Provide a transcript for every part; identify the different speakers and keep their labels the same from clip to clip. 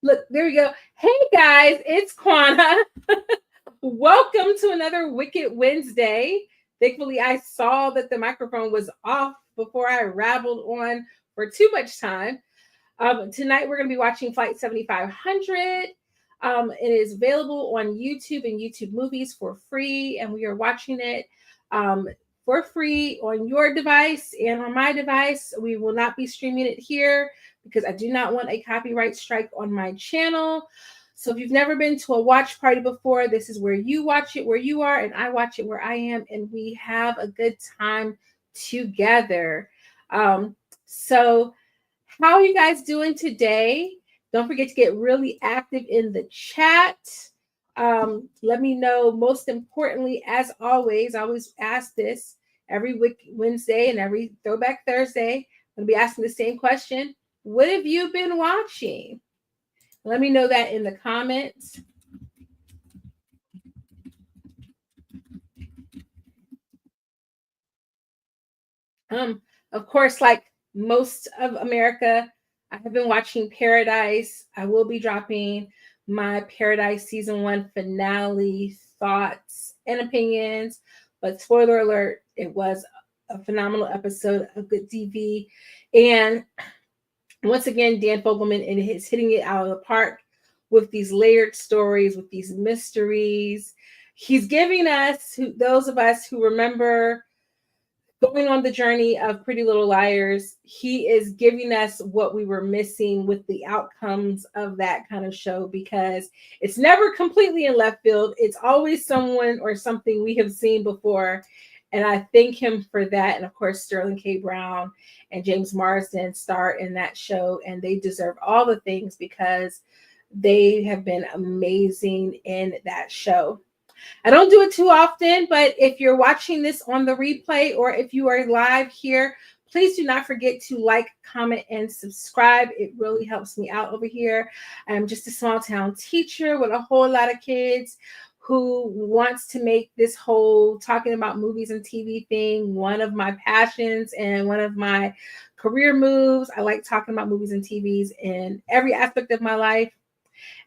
Speaker 1: Look, there we go. Hey guys, it's Quana. Welcome to another Wicked Wednesday. Thankfully, I saw that the microphone was off before I rabbled on for too much time. Tonight, we're going to be watching Flight 7500. It is available on YouTube and YouTube Movies for free, and we are watching it for free on your device and on my device. We will not be streaming it here because I do not want a copyright strike on my channel. So if you've never been to a watch party before, this is where you watch it where you are, and I watch it where I am, and we have a good time together. So how are you guys doing today? Don't forget to get really active in the chat. Let me know, most importantly, as always, I always ask this every Wednesday and every Throwback Thursday. I'm going to be asking the same question. What have you been watching? Let me know that in the comments. Of course, like most of America, I have been watching Paradise. I will be dropping my Paradise season 1 finale thoughts and opinions. But spoiler alert, it was a phenomenal episode of good TV. And once again, Dan Fogelman is hitting it out of the park with these layered stories, with these mysteries. He's giving us, those of us who remember going on the journey of Pretty Little Liars, he is giving us what we were missing with the outcomes of that kind of show, because it's never completely in left field. It's always someone or something we have seen before. And I thank him for that. And of course, Sterling K. Brown and James Marsden star in that show, and they deserve all the things because they have been amazing in that show. I don't do it too often, but if you're watching this on the replay or if you are live here, please do not forget to like, comment, and subscribe. It really helps me out over here. I'm just a small town teacher with a whole lot of kids who wants to make this whole talking about movies and TV thing one of my passions and one of my career moves. I like talking about movies and TVs in every aspect of my life.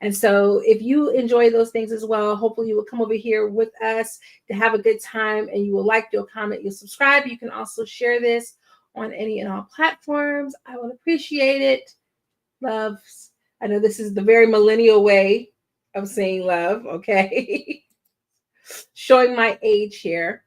Speaker 1: And so if you enjoy those things as well, hopefully you will come over here with us to have a good time, and you will like, you'll comment, you'll subscribe. You can also share this on any and all platforms. I will appreciate it. Loves. I know this is the very millennial way of saying love, okay? Showing my age here.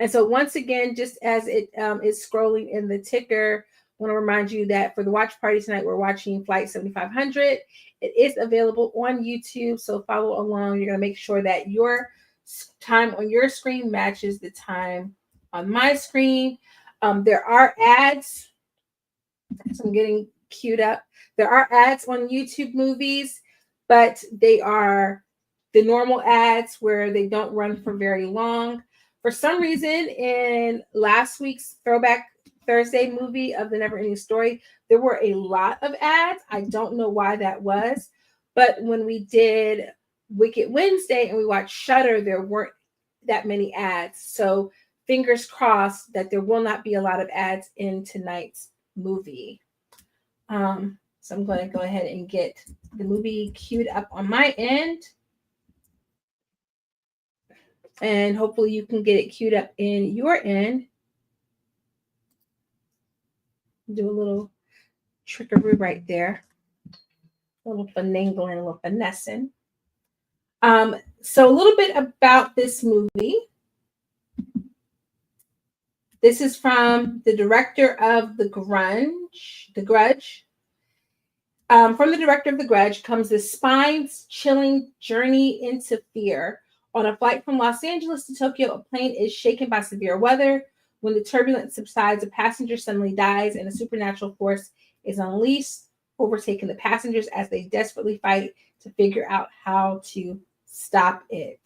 Speaker 1: And so once again, just as it is scrolling in the ticker, I want to remind you that for the watch party tonight, we're watching Flight 7500. It is available on YouTube, so follow along. You're going to make sure that your time on your screen matches the time on my screen. There are ads. So I'm getting queued up. There are ads on YouTube movies, but they are the normal ads where they don't run for very long. For some reason, in last week's Throwback Thursday movie of the Never Ending Story, there were a lot of ads. I don't know why that was, but when we did Wicked Wednesday and we watched Shudder, there weren't that many ads. So fingers crossed that there will not be a lot of ads in tonight's movie. So I'm going to go ahead and get the movie queued up on my end. And hopefully you can get it queued up in your end. Do a little trickery right there. A little finagling, a little finessing. So a little bit about this movie. This is from the director of The Grudge. From the director of The Grudge comes this spine-chilling journey into fear. On a flight from Los Angeles to Tokyo, a plane is shaken by severe weather. When the turbulence subsides, a passenger suddenly dies, and a supernatural force is unleashed, overtaking the passengers as they desperately fight to figure out how to stop it.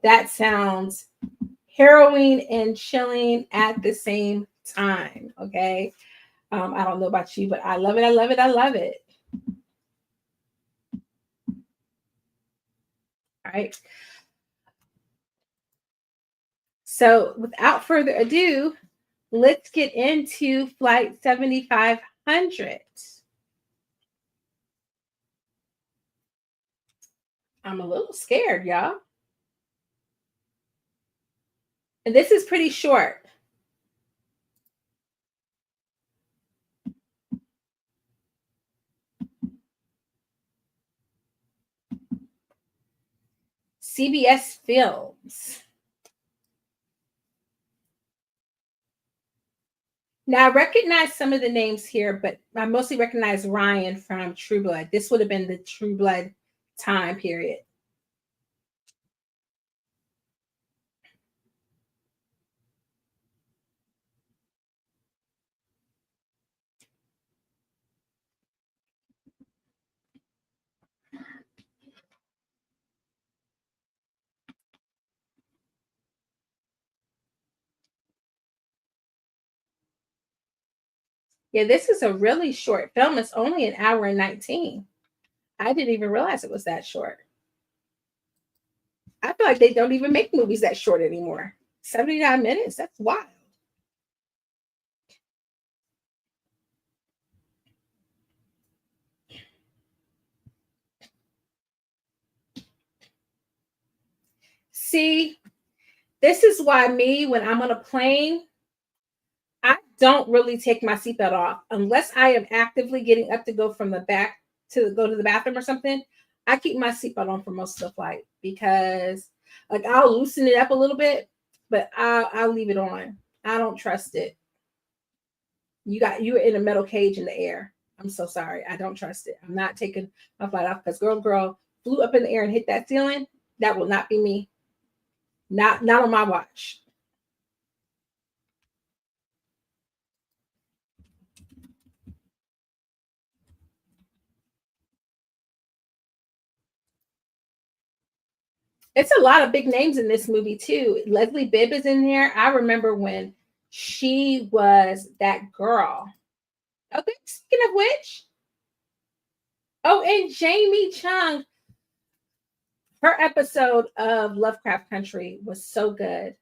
Speaker 1: That sounds harrowing and chilling at the same time. Okay. I don't know about you, but I love it. I love it. I love it. All right. So without further ado, let's get into flight 7500. I'm a little scared, y'all. And this is pretty short. CBS Films. Now, I recognize some of the names here, but I mostly recognize Ryan from True Blood. This would have been the True Blood time period. Yeah, this is a really short film. It's only an hour and 19. I didn't even realize it was that short. I feel like they don't even make movies that short anymore. 79 minutes? That's wild. See, this is why me, when I'm on a plane, I don't really take my seatbelt off unless I am actively getting up to go from the back to go to the bathroom or something. I keep my seatbelt on for most of the flight because, like, I'll loosen it up a little bit, but I'll leave it on. I don't trust it. You're in a metal cage in the air. I'm so sorry. I don't trust it. I'm not taking my flight off because girl flew up in the air and hit that ceiling. That will not be me. Not on my watch. It's a lot of big names in this movie too. Leslie Bibb is in there. I remember when she was that girl. Okay, speaking of which, oh, and Jaime Chung, her episode of Lovecraft Country was so good.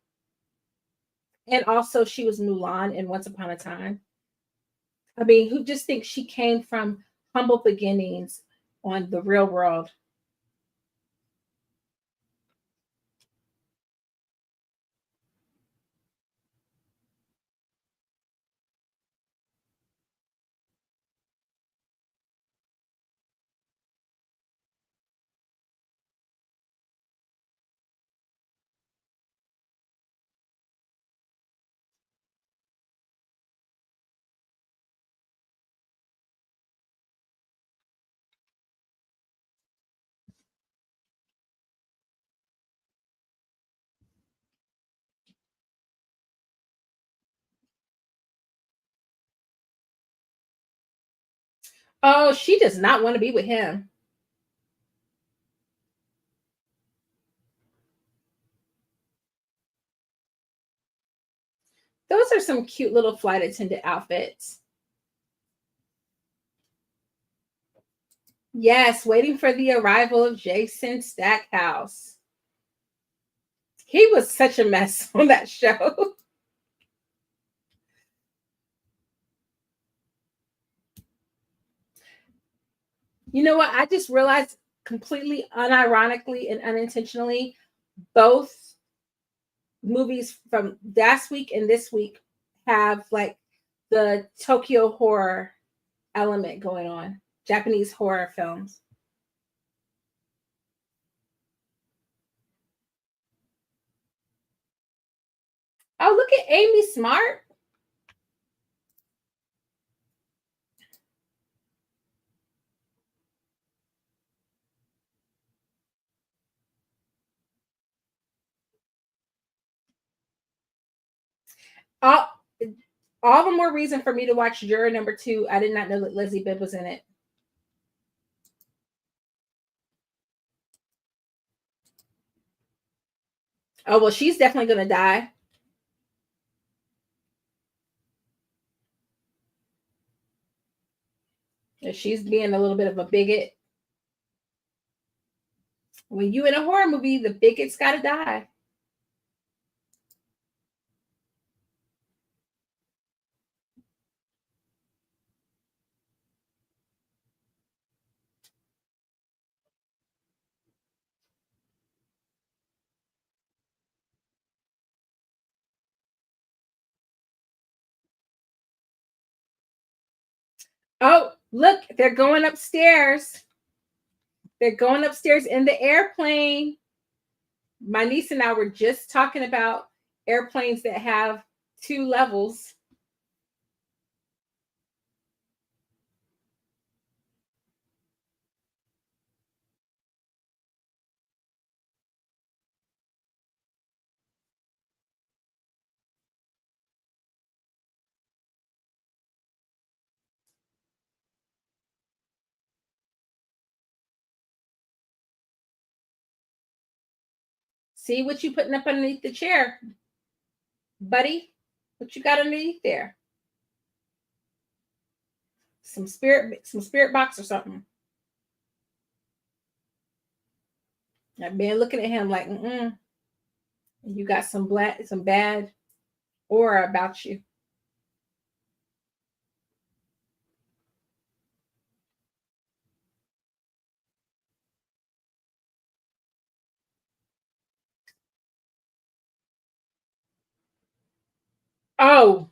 Speaker 1: And also she was Mulan in Once Upon a Time. I mean, who just thinks she came from humble beginnings on the real world? Oh, she does not want to be with him. Those are some cute little flight attendant outfits. Yes, waiting for the arrival of Jason Stackhouse. He was such a mess on that show. You know what? I just realized completely unironically and unintentionally, both movies from last week and this week have like the Tokyo horror element going on. Japanese horror films. Oh, look at Amy Smart. All, all the more reason for me to watch Juror number 2. I did not know that Leslie Bibb was in it. Oh, well, she's definitely going to die. If she's being a little bit of a bigot. When you in a horror movie, the bigot's got to die. Oh, look, they're going upstairs. They're going upstairs in the airplane. My niece and I were just talking about airplanes that have 2 levels. See what you putting up underneath the chair, buddy? What you got underneath there? Some spirit box or something. That man looking at him like, you got some bad aura about you. Oh,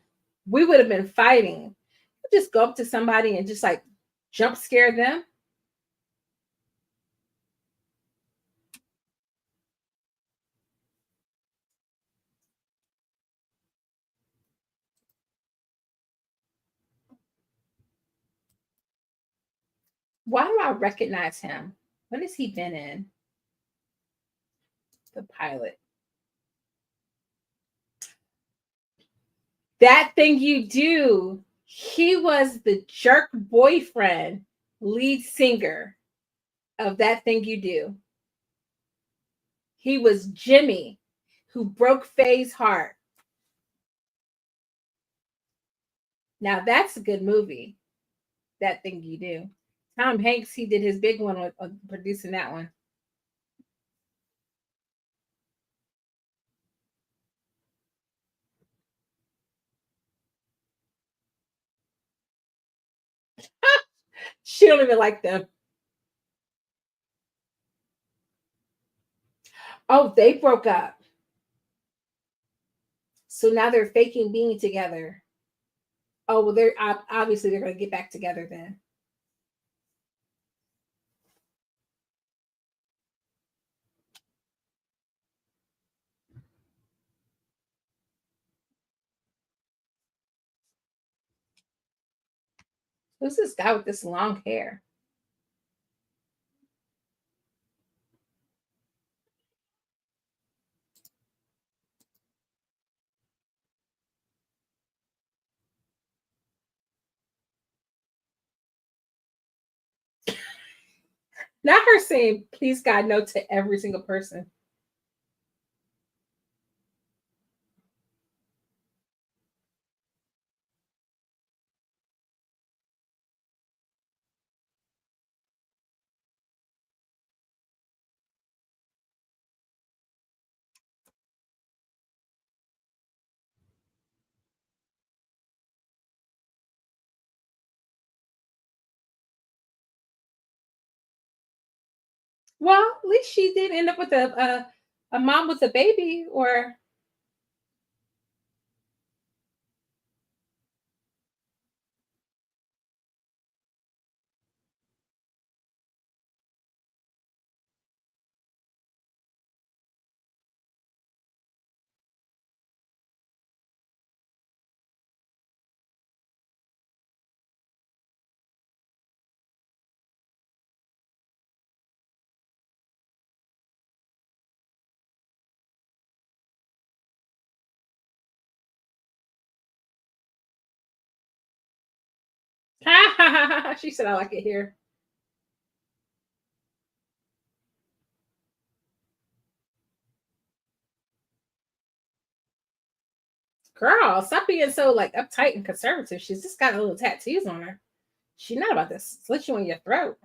Speaker 1: we would have been fighting. Just go up to somebody and just like jump scare them. Why do I recognize him? What has he been in? The pilot. That Thing You Do. He was the jerk boyfriend, lead singer of That Thing You Do. He was Jimmy, who broke Faye's heart. Now that's a good movie. That Thing You Do. Tom Hanks, he did his big one with producing that one. She don't even like them. Oh, they broke up. So now they're faking being together. Oh, well, they're obviously they're going to get back together then. Who's this guy with this long hair? Not her saying, please God, no to every single person. Well, at least she did end up with a mom with a baby, or she said, I like it here. Girl, stop being so like uptight and conservative. She's just got a little tattoos on her. She's not about to slit you in your throat.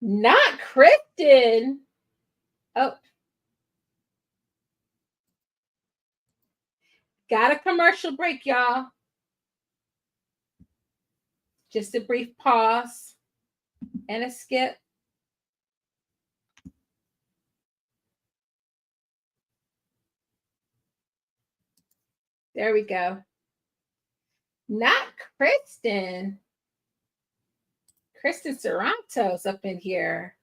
Speaker 1: Not Kristen. Oh, got a commercial break, y'all. Just a brief pause and a skip. There we go. Not Kristen. Kristen Sorrento's up in here.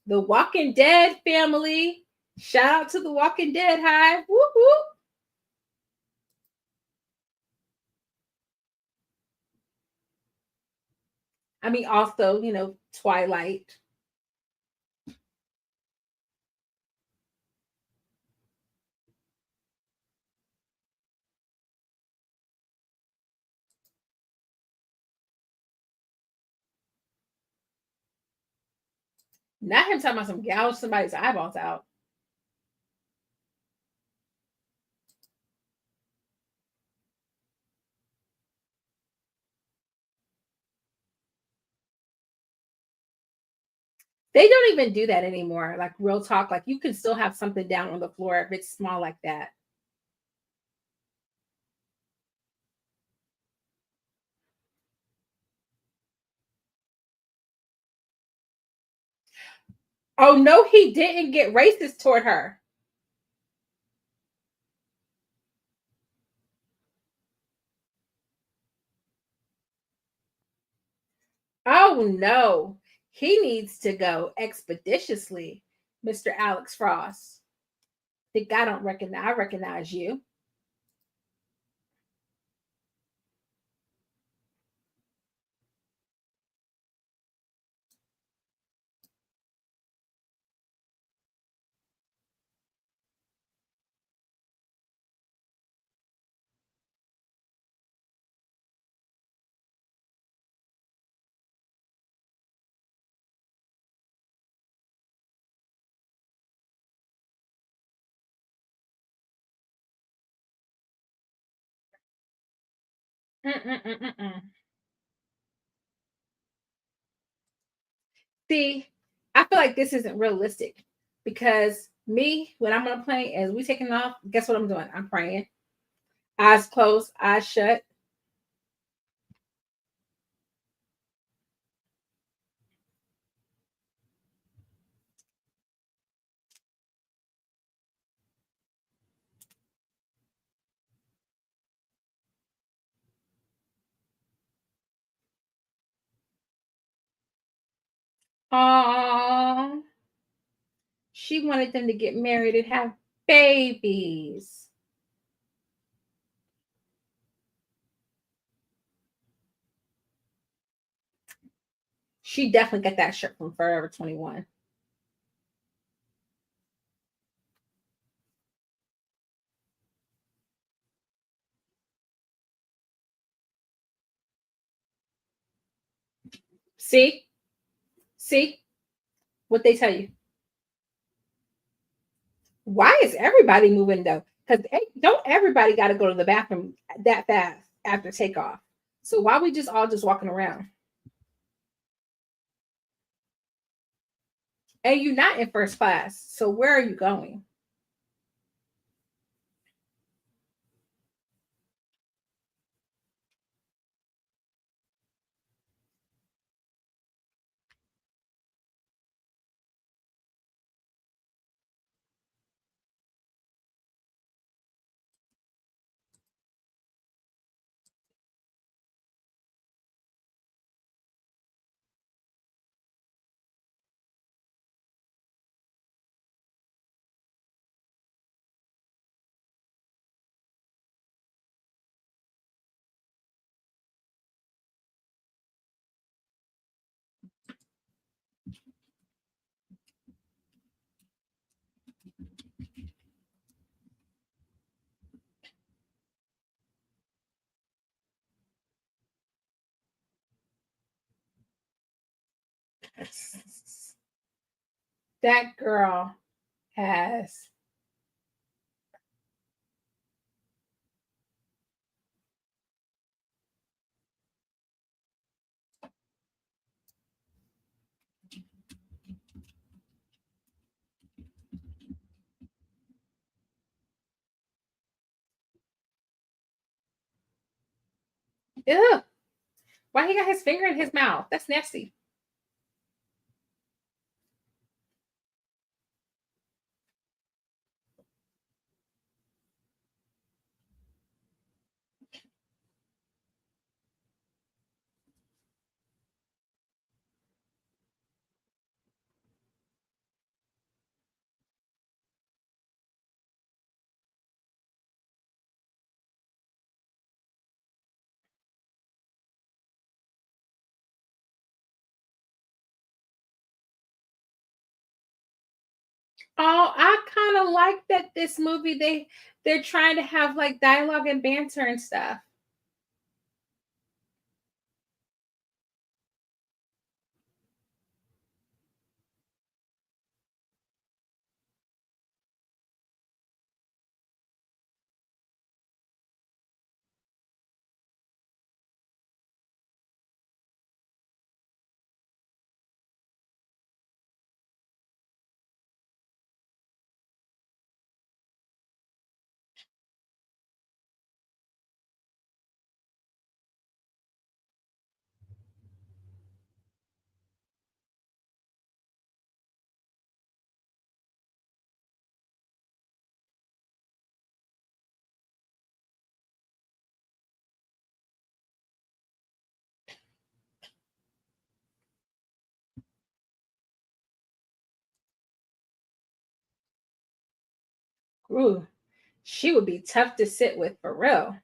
Speaker 1: The Walking Dead family. Shout out to the Walking Dead hive. Whoop whoop. I mean, also, Twilight. Not him talking about some gouge somebody's eyeballs out. They don't even do that anymore. Like real talk, like you can still have something down on the floor if it's small like that. Oh no, he didn't get racist toward her. Oh no, he needs to go expeditiously, Mr. Alex Frost. Think I don't recognize? I recognize you. Mm-mm-mm-mm-mm. See, I feel like this isn't realistic because me, when I'm on a plane, as we taking off, guess what I'm doing? I'm praying. Eyes closed, eyes shut. Oh, she wanted them to get married and have babies. She definitely got that shirt from Forever 21. See? See what they tell you. Why is everybody moving though? Because don't everybody got to go to the bathroom that fast after takeoff? So why we just all just walking around? And you're not in first class. So where are you going? That girl has ew. Why he got his finger in his mouth? That's nasty. Oh, I kind of like that this movie they're trying to have like dialogue and banter and stuff. Ooh, she would be tough to sit with for real.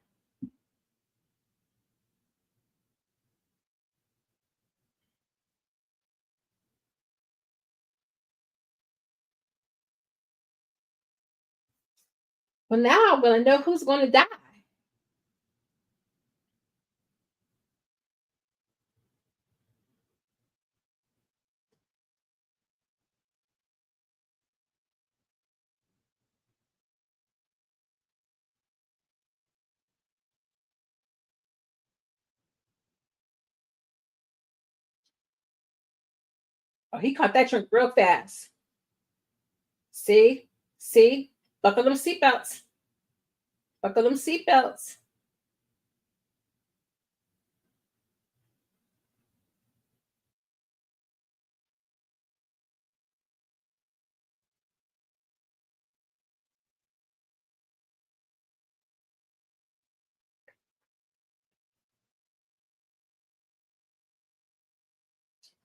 Speaker 1: Well, now I'm gonna know who's gonna die. Oh, he caught that drink real fast. See, see, buckle them seatbelts. Buckle them seatbelts.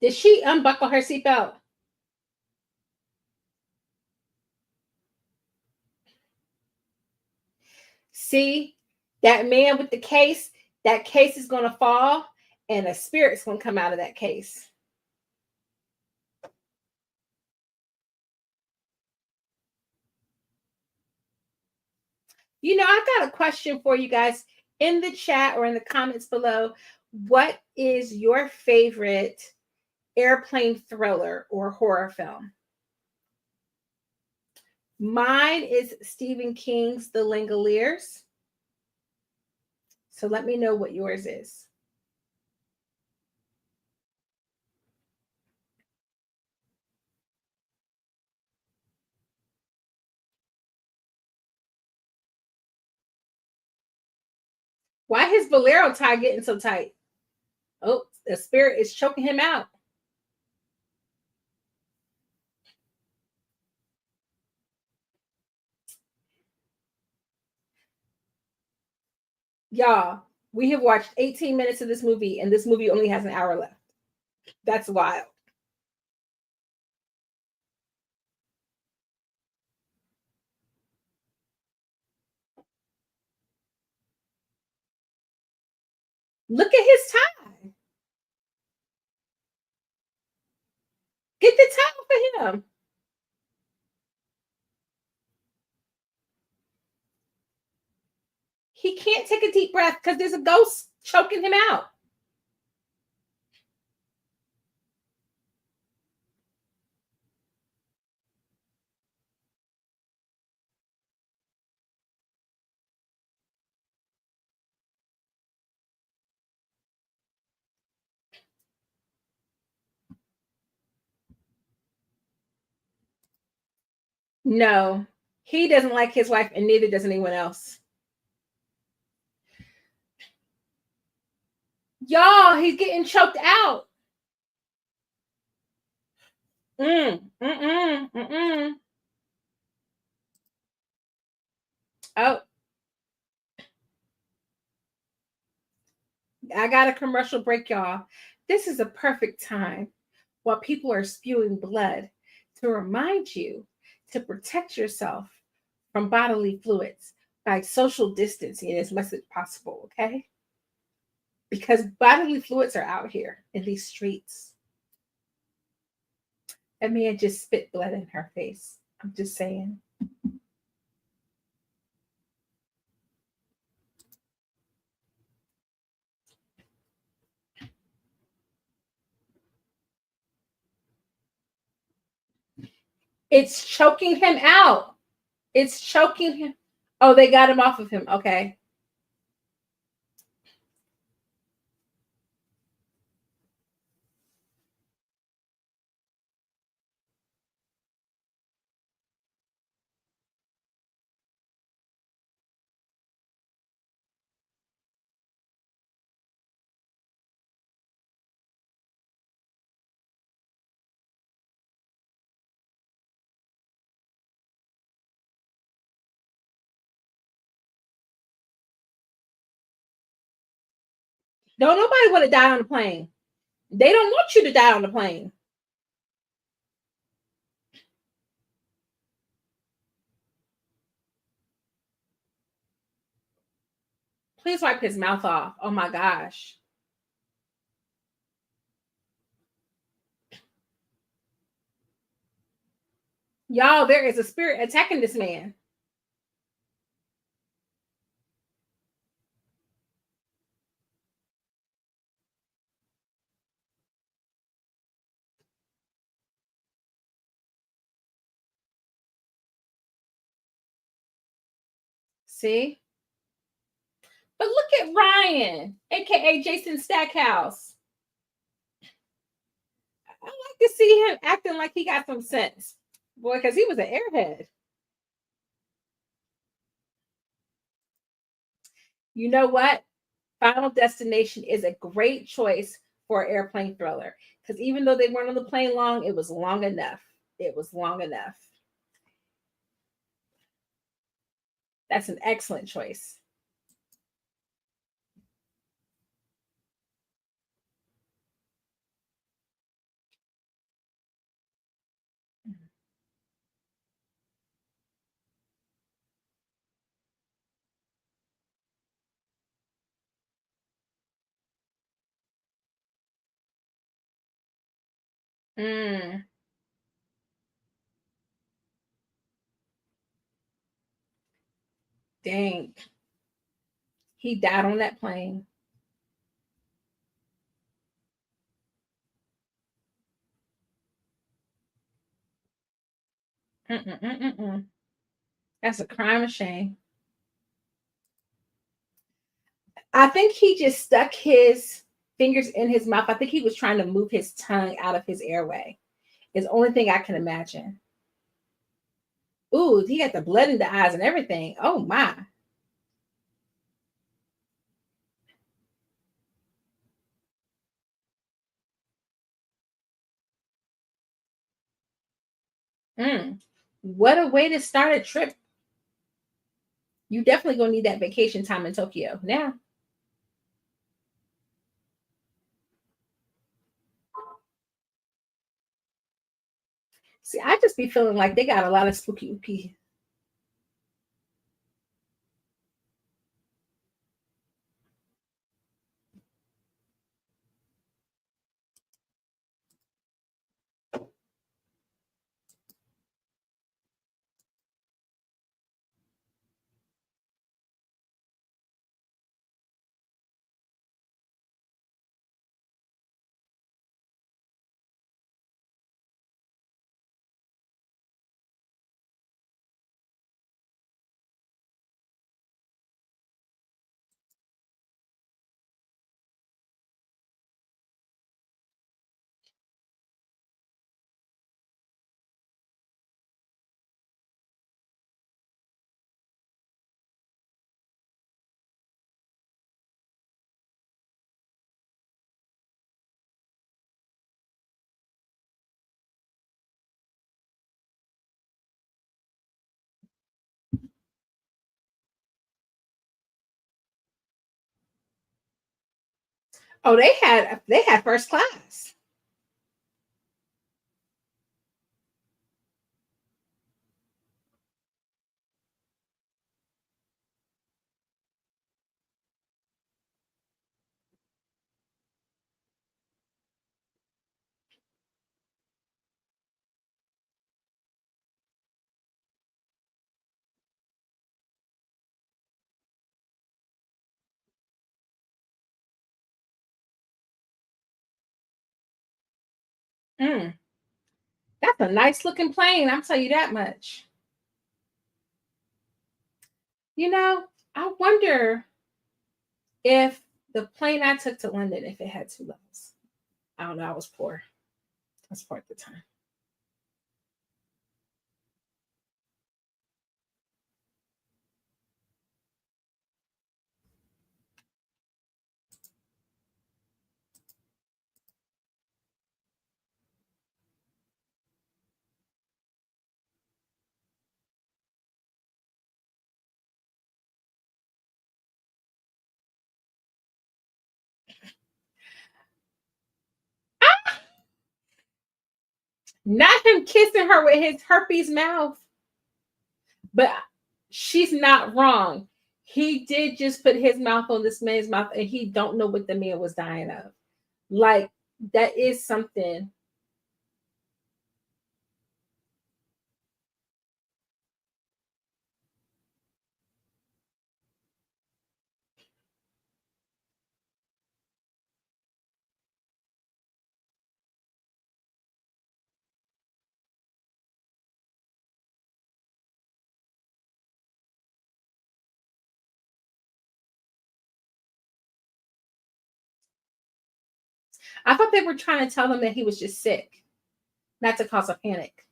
Speaker 1: Did she unbuckle her seatbelt? See, that man with the case, that case is gonna fall, and a spirit's gonna come out of that case. I got a question for you guys in the chat or in the comments below. What is your favorite airplane thriller or horror film? Mine is Stephen King's The Langoliers. So let me know what yours is. Why his bolero tie getting so tight? Oh, the spirit is choking him out. Y'all, we have watched 18 minutes of this movie, and this movie only has an hour left. That's wild. Look at his tie. Get the towel for him. He can't take a deep breath because there's a ghost choking him out. No, he doesn't like his wife, and neither does anyone else. Y'all, he's getting choked out. Mm. Oh, I got a commercial break, y'all. This is a perfect time while people are spewing blood to remind you to protect yourself from bodily fluids by social distancing as much as possible, okay? Because bodily fluids are out here in these streets. That man just spit blood in her face. I'm just saying. It's choking him out. It's choking him. Oh, they got him off of him. Okay. Don't nobody want to die on the plane. They don't want you to die on the plane. Please wipe his mouth off. Oh my gosh. Y'all, there is a spirit attacking this man. See? But look at Ryan, aka Jason Stackhouse. I like to see him acting like he got some sense. Boy, because he was an airhead. You know what? Final Destination is a great choice for an airplane thriller. Because even though they weren't on the plane long, it was long enough. It was long enough. That's an excellent choice. Mm. Dang. He died on that plane. Mm-mm-mm-mm-mm. That's a crime of shame. I think he just stuck his fingers in his mouth. I think he was trying to move his tongue out of his airway. Is the only thing I can imagine. Ooh, he got the blood in the eyes and everything. Oh my. Mm. What a way to start a trip. You definitely gonna need that vacation time in Tokyo. Now, see, I just be feeling like they got a lot of spooky ooky. Oh, they had first class. Mm, that's a nice looking plane. I'll tell you that much. You know, I wonder if the plane I took to London, if it had two levels. I don't know. I was poor. I was poor at the time. Not him kissing her with his herpes mouth, but she's not wrong. He did just put his mouth on this man's mouth, and he don't know what the man was dying of. Like that is something. I thought they were trying to tell him that he was just sick, not to cause a panic.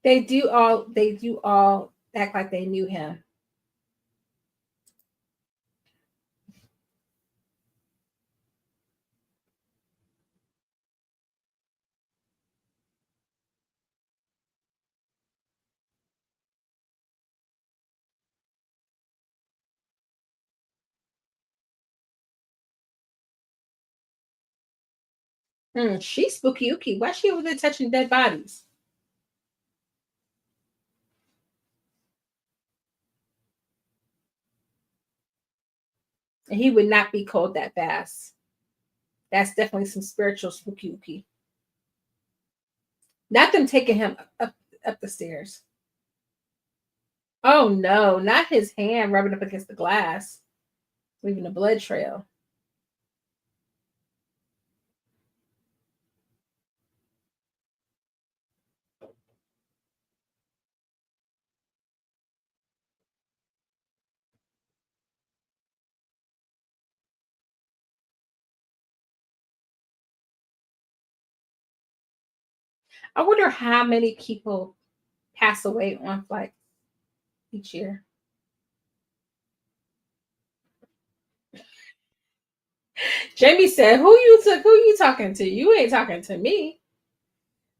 Speaker 1: They do all act like they knew him. She's spooky ooky. Why is she over there touching dead bodies? And he would not be cold that fast. That's definitely some spiritual spooky ooky. Not them taking him up the stairs. Oh no, not his hand rubbing up against the glass, leaving a blood trail. I wonder how many people pass away on flights each year. Jamie said, who you talking to? You ain't talking to me.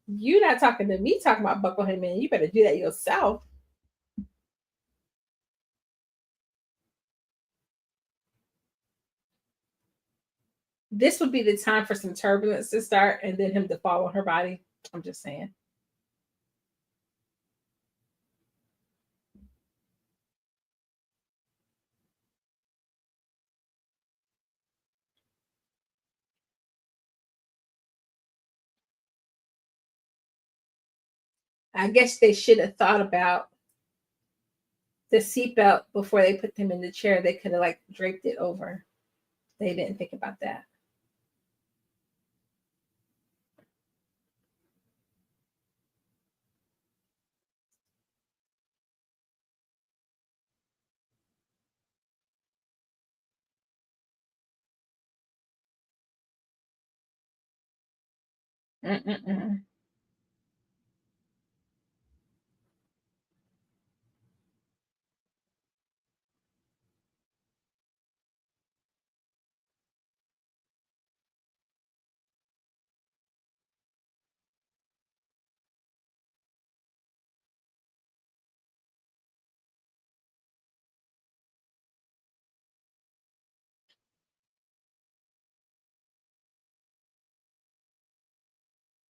Speaker 1: You not talking to me, talking about buckle him in. You better do that yourself. This would be the time for some turbulence to start and then him to fall on her body. I'm just saying. I guess they should have thought about the seatbelt before they put them in the chair. They could have like draped it over. They didn't think about that. Mm-mm-mm.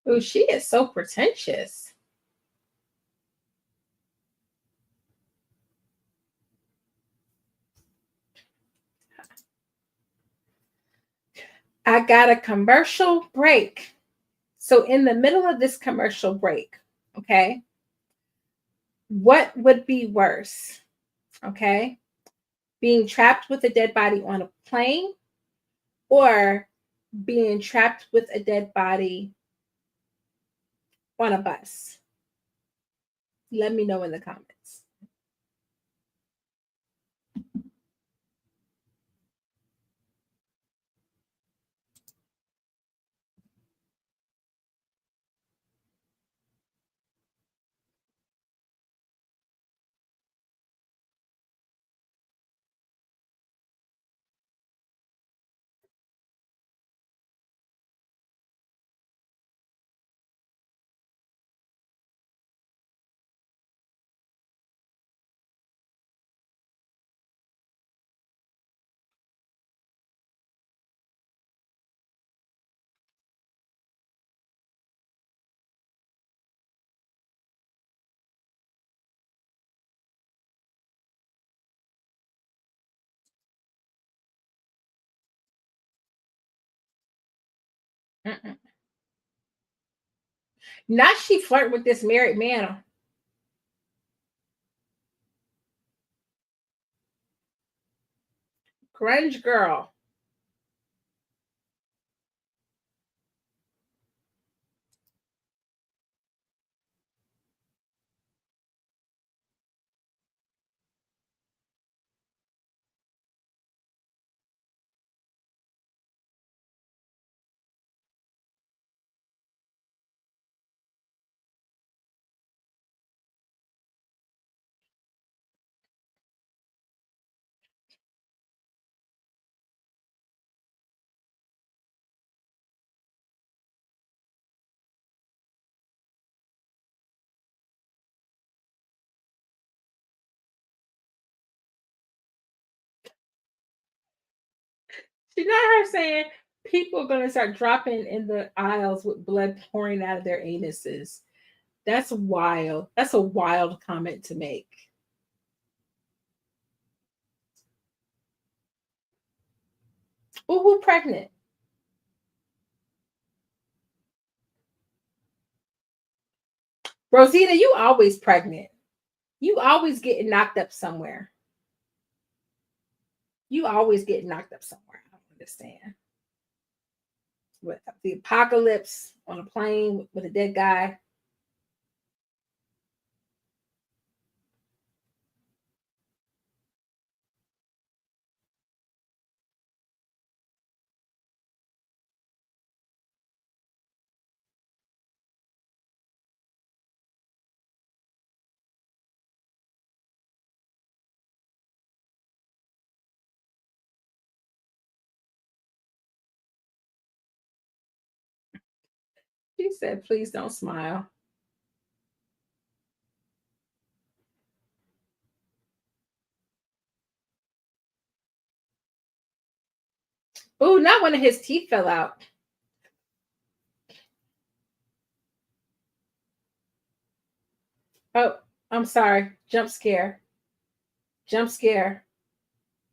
Speaker 1: Oh, she is so pretentious. I got a commercial break. So, in the middle of this commercial break, okay, what would be worse? Okay, being trapped with a dead body on a plane or being trapped with a dead body on a bus? Let me know in the comments. Mm-mm. Not she flirt with this married man. Grunge girl. She's not her saying people are going to start dropping in the aisles with blood pouring out of their anuses. That's wild. That's a wild comment to make. Who pregnant? Rosita, you always pregnant. You always getting knocked up somewhere. You always get knocked up somewhere. I don't understand. With the apocalypse on a plane with a dead guy. She said, please don't smile. Oh, not one of his teeth fell out. Oh, I'm sorry. Jump scare. Jump scare.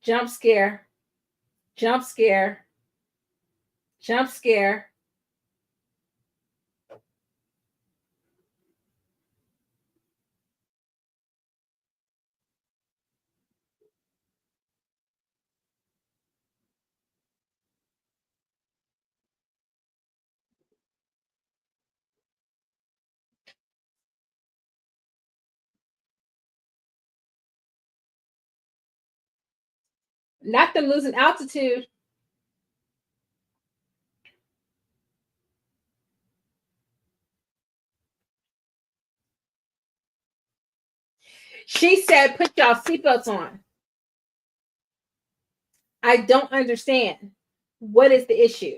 Speaker 1: Jump scare. Jump scare. Jump scare. Not them losing altitude. She said, put y'all seatbelts on. I don't understand. What is the issue?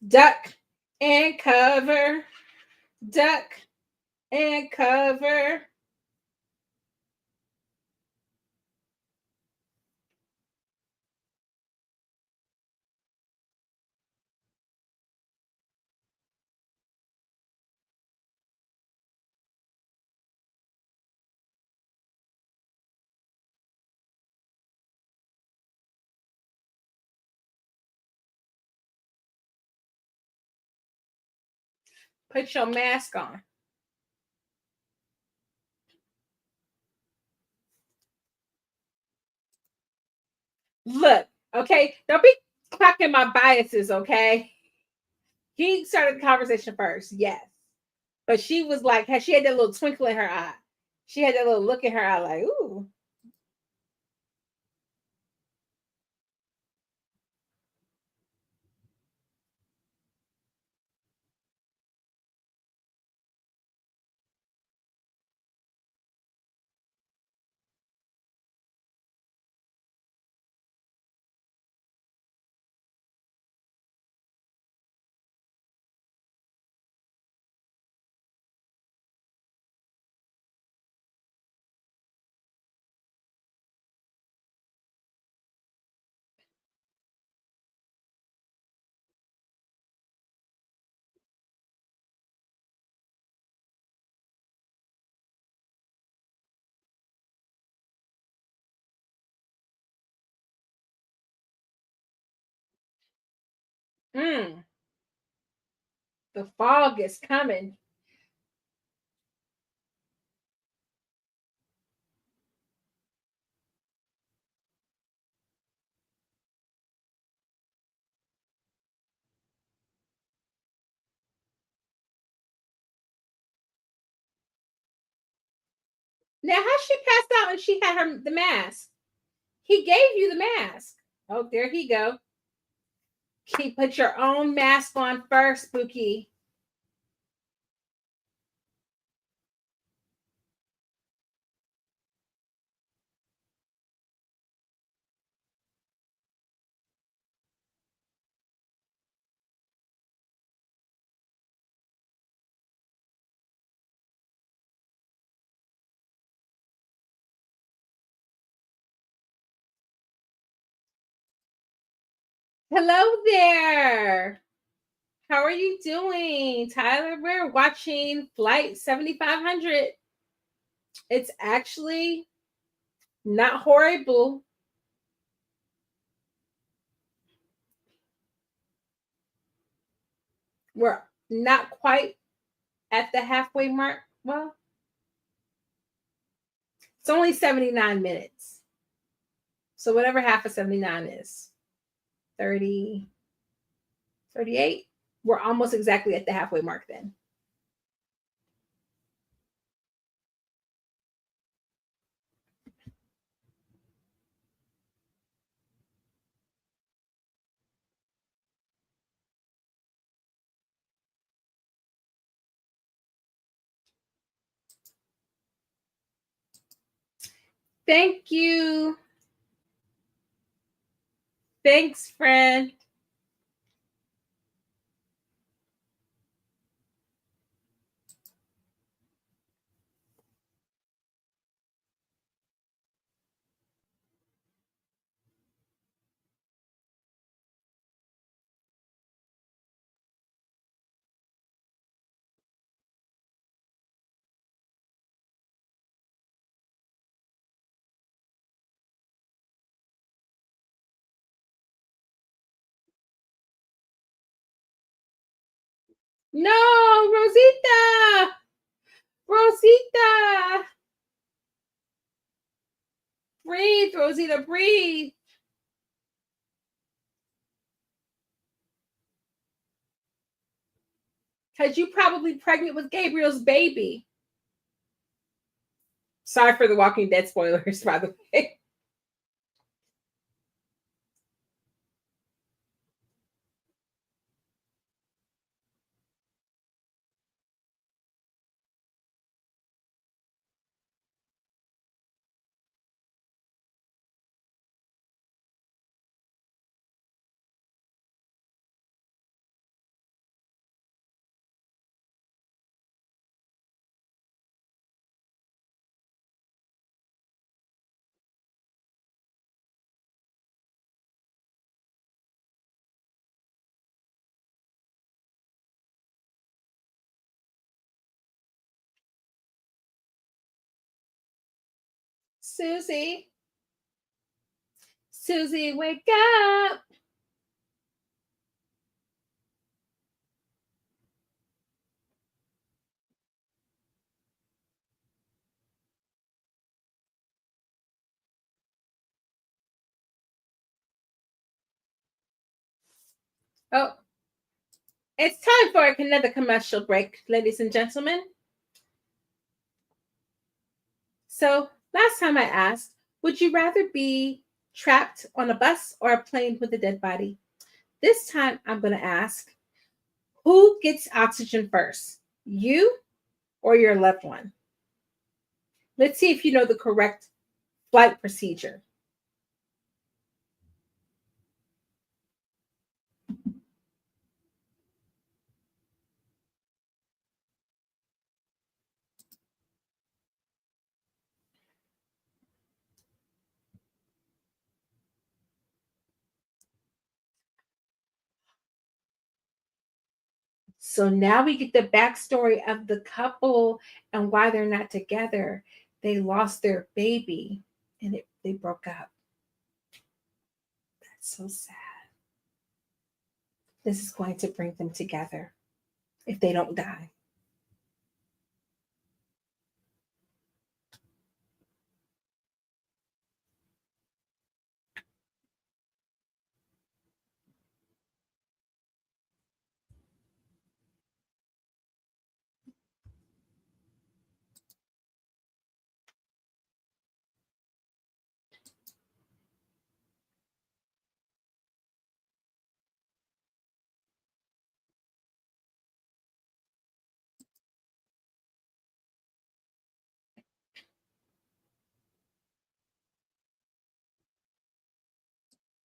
Speaker 1: Duck and cover. Duck and cover. Put your mask on. Look, okay, don't be clocking my biases, okay? He started the conversation first, yes. But she was like, she had that little twinkle in her eye. She had that little look in her eye, like, ooh. Mm, the fog is coming. Now, how she passed out and she had the mask? He gave you the mask. Oh, there he go. He put your own mask on first, Spooky. Hello there. How are you doing, Tyler? We're watching Flight 7500. It's actually not horrible. We're not quite at the halfway mark. Well, it's only 79 minutes. So whatever half of 79 is, 30, 38. We're almost exactly at the halfway mark then. Thank you. Thanks, friend. No, Rosita. Rosita. Breathe, Rosita, breathe. Because you probably pregnant with Gabriel's baby. Sorry for the Walking Dead spoilers, by the way. Suzy, Suzy, wake up. Oh, it's time for another commercial break, ladies and gentlemen. So, last time I asked, would you rather be trapped on a bus or a plane with a dead body? This time I'm going to ask, who gets oxygen first, you or your loved one? Let's see if you know the correct flight procedure. So now we get the backstory of the couple and why they're not together. They lost their baby and they broke up. That's so sad. This is going to bring them together if they don't die.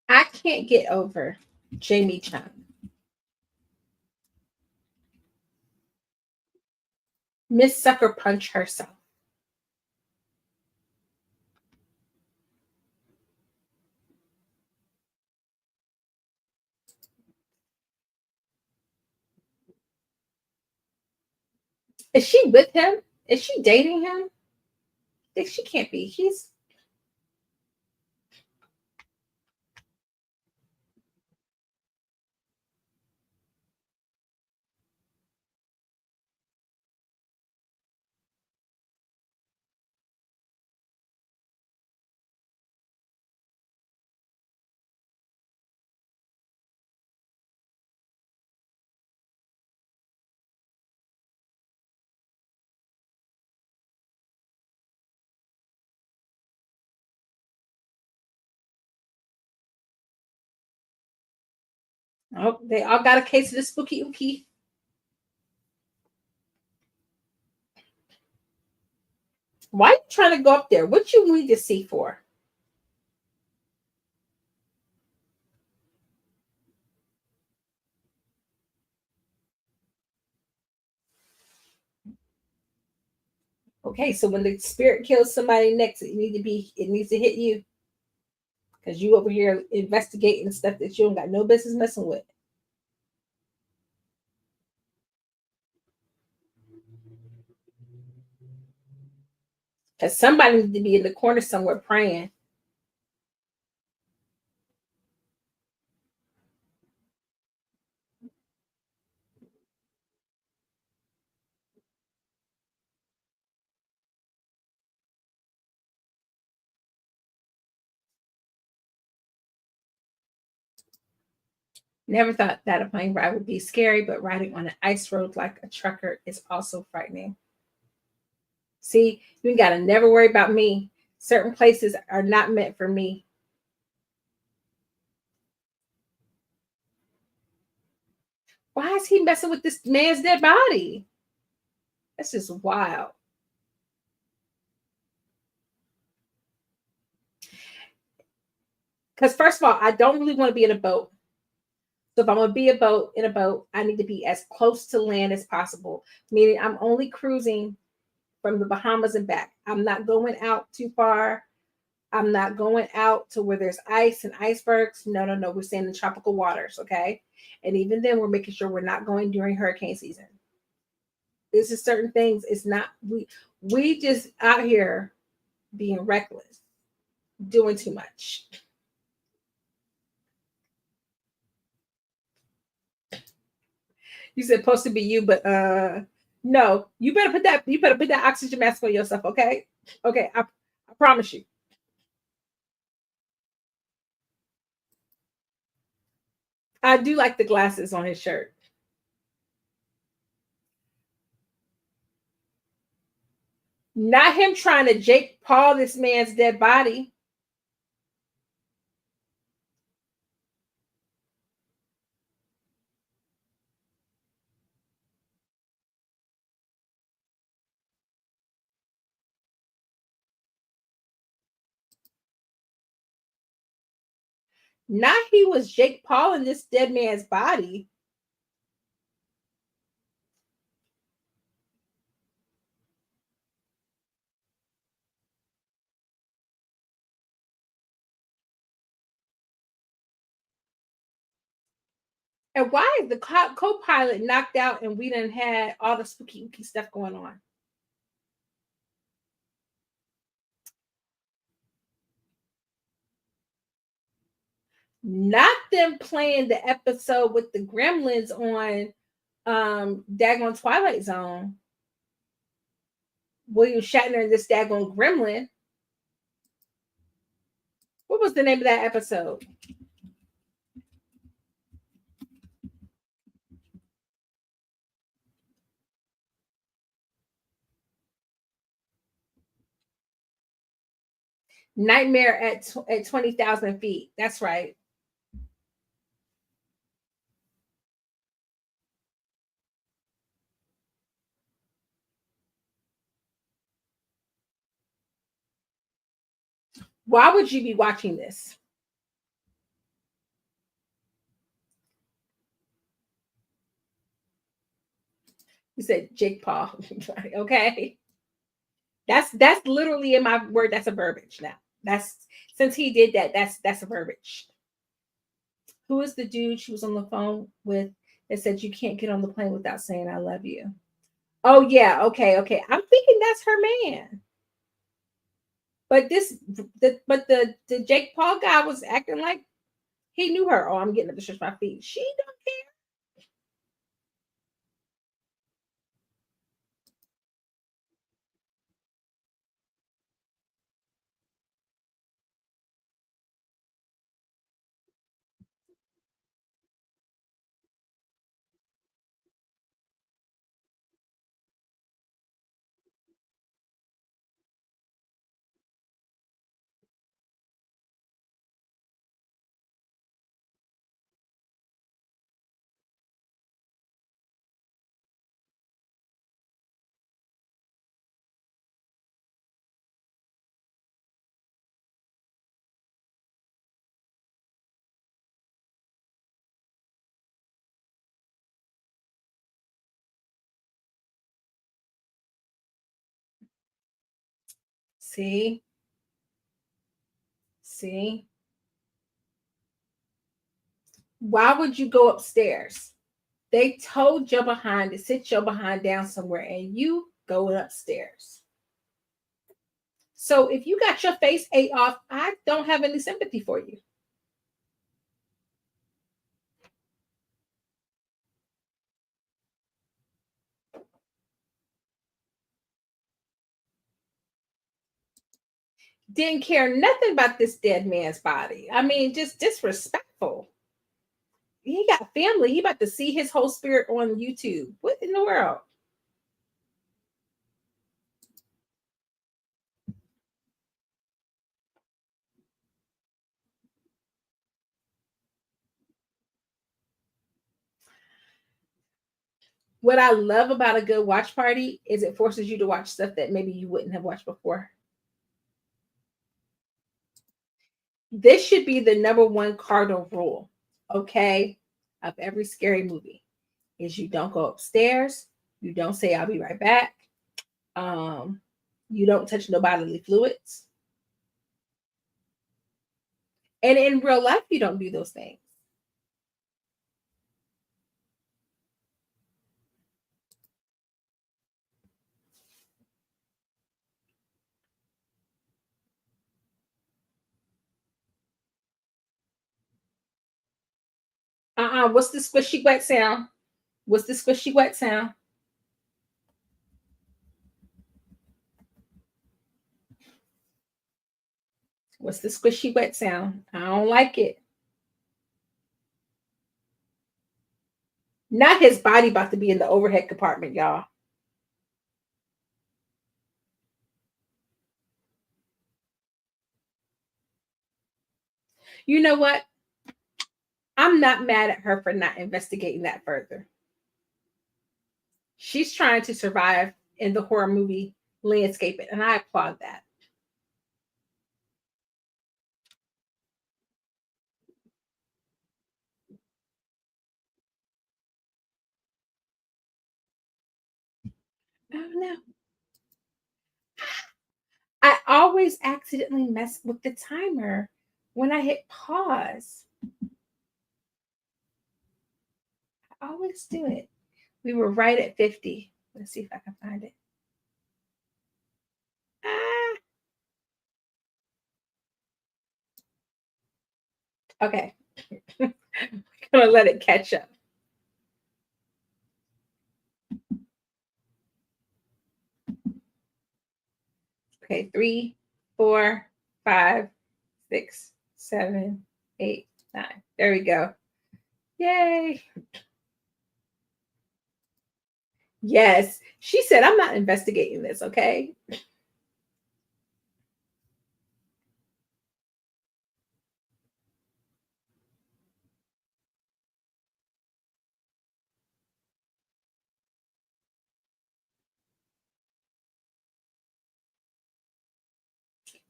Speaker 1: I can't get over Jaime Chung. Miss Sucker Punch herself. Is she with him? Is she dating him? She can't be. He's oh, they all got a case of the spooky ookie. Why are you trying to go up there? What you need to see for? Okay, so when the spirit kills somebody next, it needs to hit you because you over here investigating stuff that you don't got no business messing with. Because somebody needs to be in the corner somewhere praying. Never thought that a plane ride would be scary, but riding on an ice road like a trucker is also frightening. See, you got to never worry about me. Certain places are not meant for me. Why is he messing with this man's dead body? That's just wild. Because first of all, I don't really want to be in a boat. So if I'm gonna be in a boat, I need to be as close to land as possible. Meaning I'm only cruising from the Bahamas and back. I'm not going out too far. I'm not going out to where there's ice and icebergs. No, no, no. We're staying in tropical waters, okay? And even then, we're making sure we're not going during hurricane season. This is certain things. It's not we just out here being reckless, doing too much. You said supposed to be you, but no, you better put that oxygen mask on yourself, okay? Okay, I promise you. I do like the glasses on his shirt. Not him trying to Jake Paul this man's dead body. Not he was Jake Paul in this dead man's body. And why is the co-pilot knocked out and we didn't had all the spooky stuff going on? Not them playing the episode with the gremlins on daggone Twilight Zone. William Shatner and this daggone gremlin. What was the name of that episode? Nightmare at 20,000 feet. That's right. Why would you be watching this? You said Jake Paul. Okay. That's literally in my word. That's a verbiage now. That's since he did that, that's a verbiage. Who is the dude she was on the phone with that said you can't get on the plane without saying I love you? Oh yeah, okay, okay. I'm thinking that's her man. But the Jake Paul guy was acting like he knew her. Oh, I'm getting up to stretch my feet. She don't see, see. Why would you go upstairs? They told your behind to sit your behind down somewhere, and you go upstairs. So if you got your face ate off, I don't have any sympathy for you. Didn't care nothing about this dead man's body. I mean, just disrespectful. He got family. He about to see his whole spirit on YouTube. What in the world? What I love about a good watch party is it forces you to watch stuff that maybe you wouldn't have watched before. This should be the number one cardinal rule, okay, of every scary movie is you don't go upstairs, you don't say I'll be right back, um, you don't touch no bodily fluids, and in real life you don't do those things. What's the squishy wet sound? What's the squishy wet sound? What's the squishy wet sound? I don't like it. Not his body about to be in the overhead compartment, y'all. You know what? I'm not mad at her for not investigating that further. She's trying to survive in the horror movie landscape, and I applaud that. Oh no. I always accidentally mess with the timer when I hit pause. I always do it. We were right at 50. Let's see if I can find it. Ah, okay. I'm gonna let it catch up. Okay, 3, 4, 5, 6, 7, 8, 9. There we go. Yay. Yes. She said, I'm not investigating this, okay?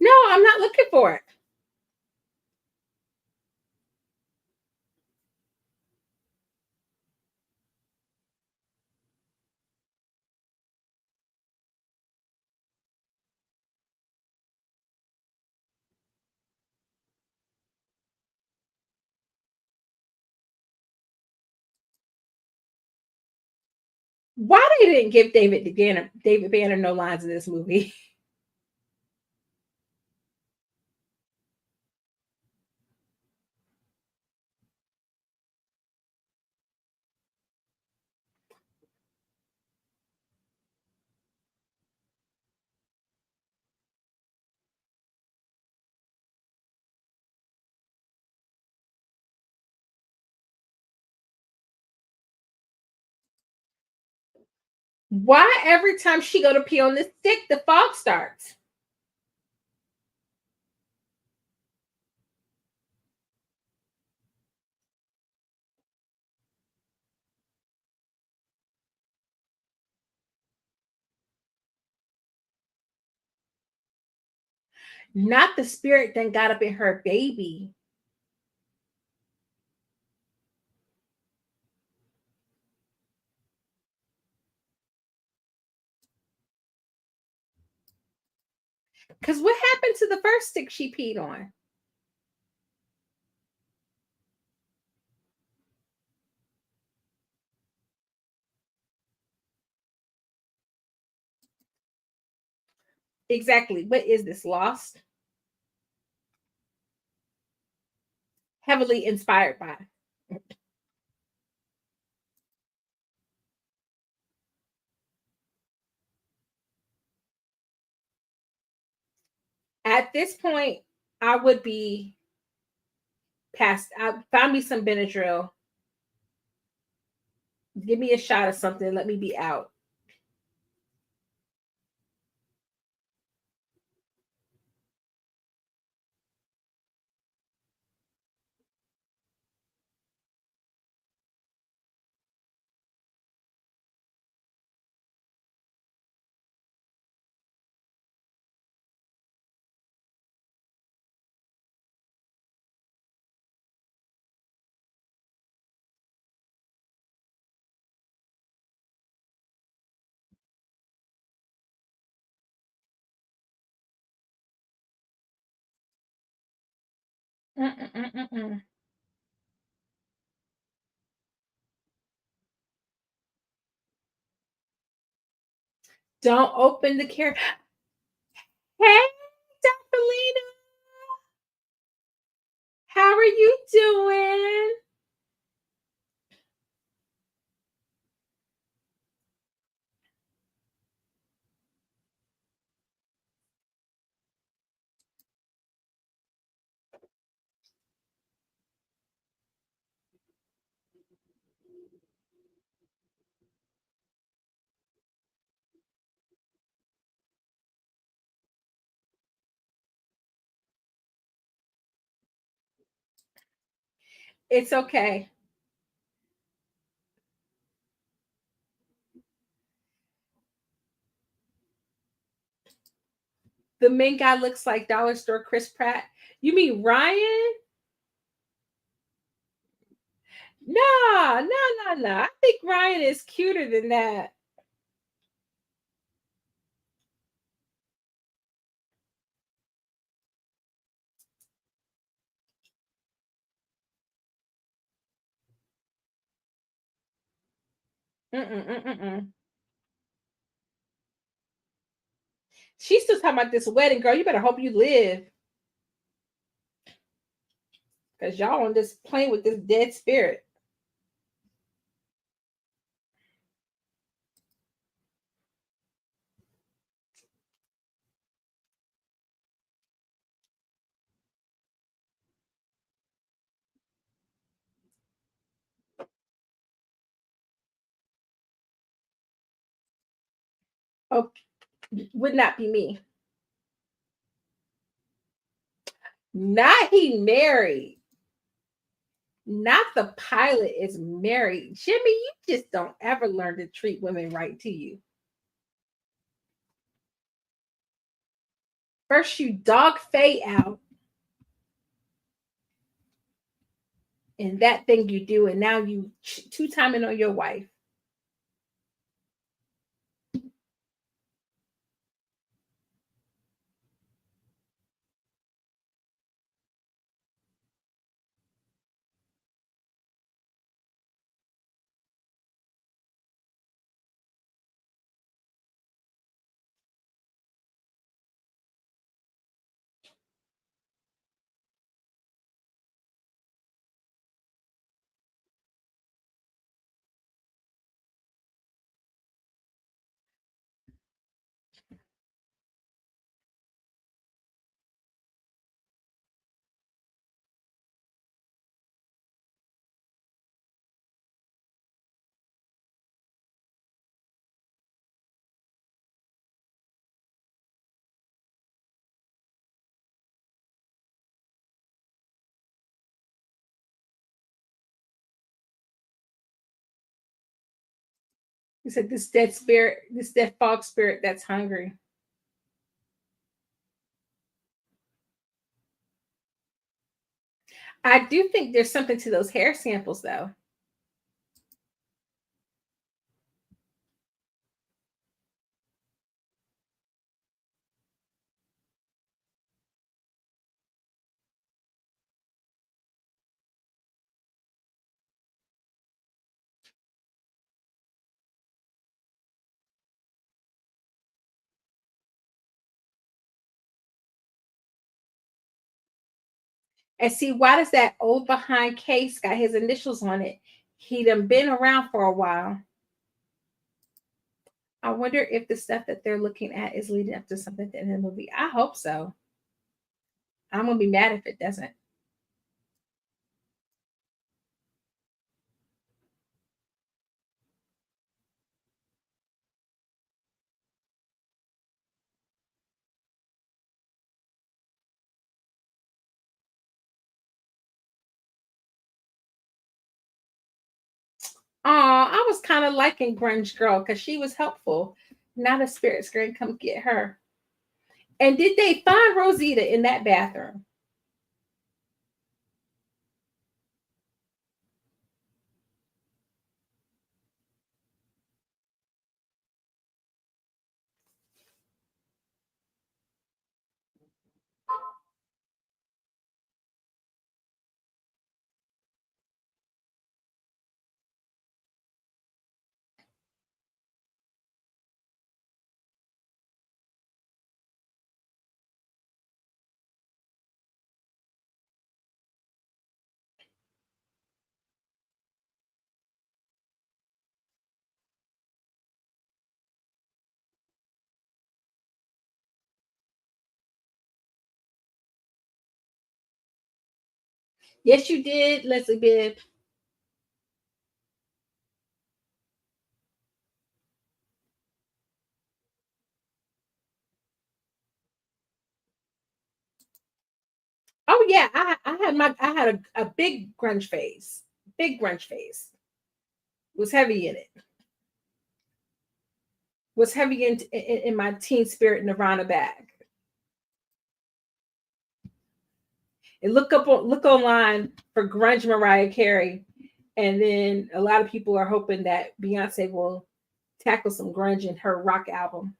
Speaker 1: No, I'm not looking for it. Why they didn't give David Banner no lines in this movie? Why every time she go to pee on the stick, the fog starts? Not the spirit that got up in her baby. Because what happened to the first stick she peed on? Exactly. What is this? Lost? Heavily inspired by. At this point, I would be past. I found me some Benadryl. Give me a shot of something. Let me be out. Mm-mm-mm-mm. Don't open the care. Hey, Dr. Lena, how are you doing? It's okay. The main guy looks like Dollar Store Chris Pratt. You mean Ryan? No, no, no, no. I think Ryan is cuter than that. Mm-mm-mm-mm. She's still talking about this wedding, girl. You better hope you live, because y'all on this plane with this dead spirit. Oh, would not be me. Not he married. Not the pilot is married. Jimmy, you just don't ever learn to treat women right, to you. First, you dog Faye out and that thing you do, and now you two-timing on your wife. You said this dead spirit, this dead fog spirit that's hungry. I do think there's something to those hair samples, though. And see, why does that old behind case got his initials on it? He done been around for a while. I wonder if the stuff that they're looking at is leading up to something in the movie. I hope so. I'm gonna be mad if it doesn't. I was kind of liking Grunge Girl because she was helpful. Now the spirit's gonna come get her. And did they find Rosita in that bathroom? Yes, you did, Leslie Bibb. Oh yeah, I had a big grunge phase. Big grunge phase. Was heavy in it. Was heavy in my teen spirit Nirvana bag. And look online for grunge Mariah Carey, and then a lot of people are hoping that Beyonce will tackle some grunge in her rock album.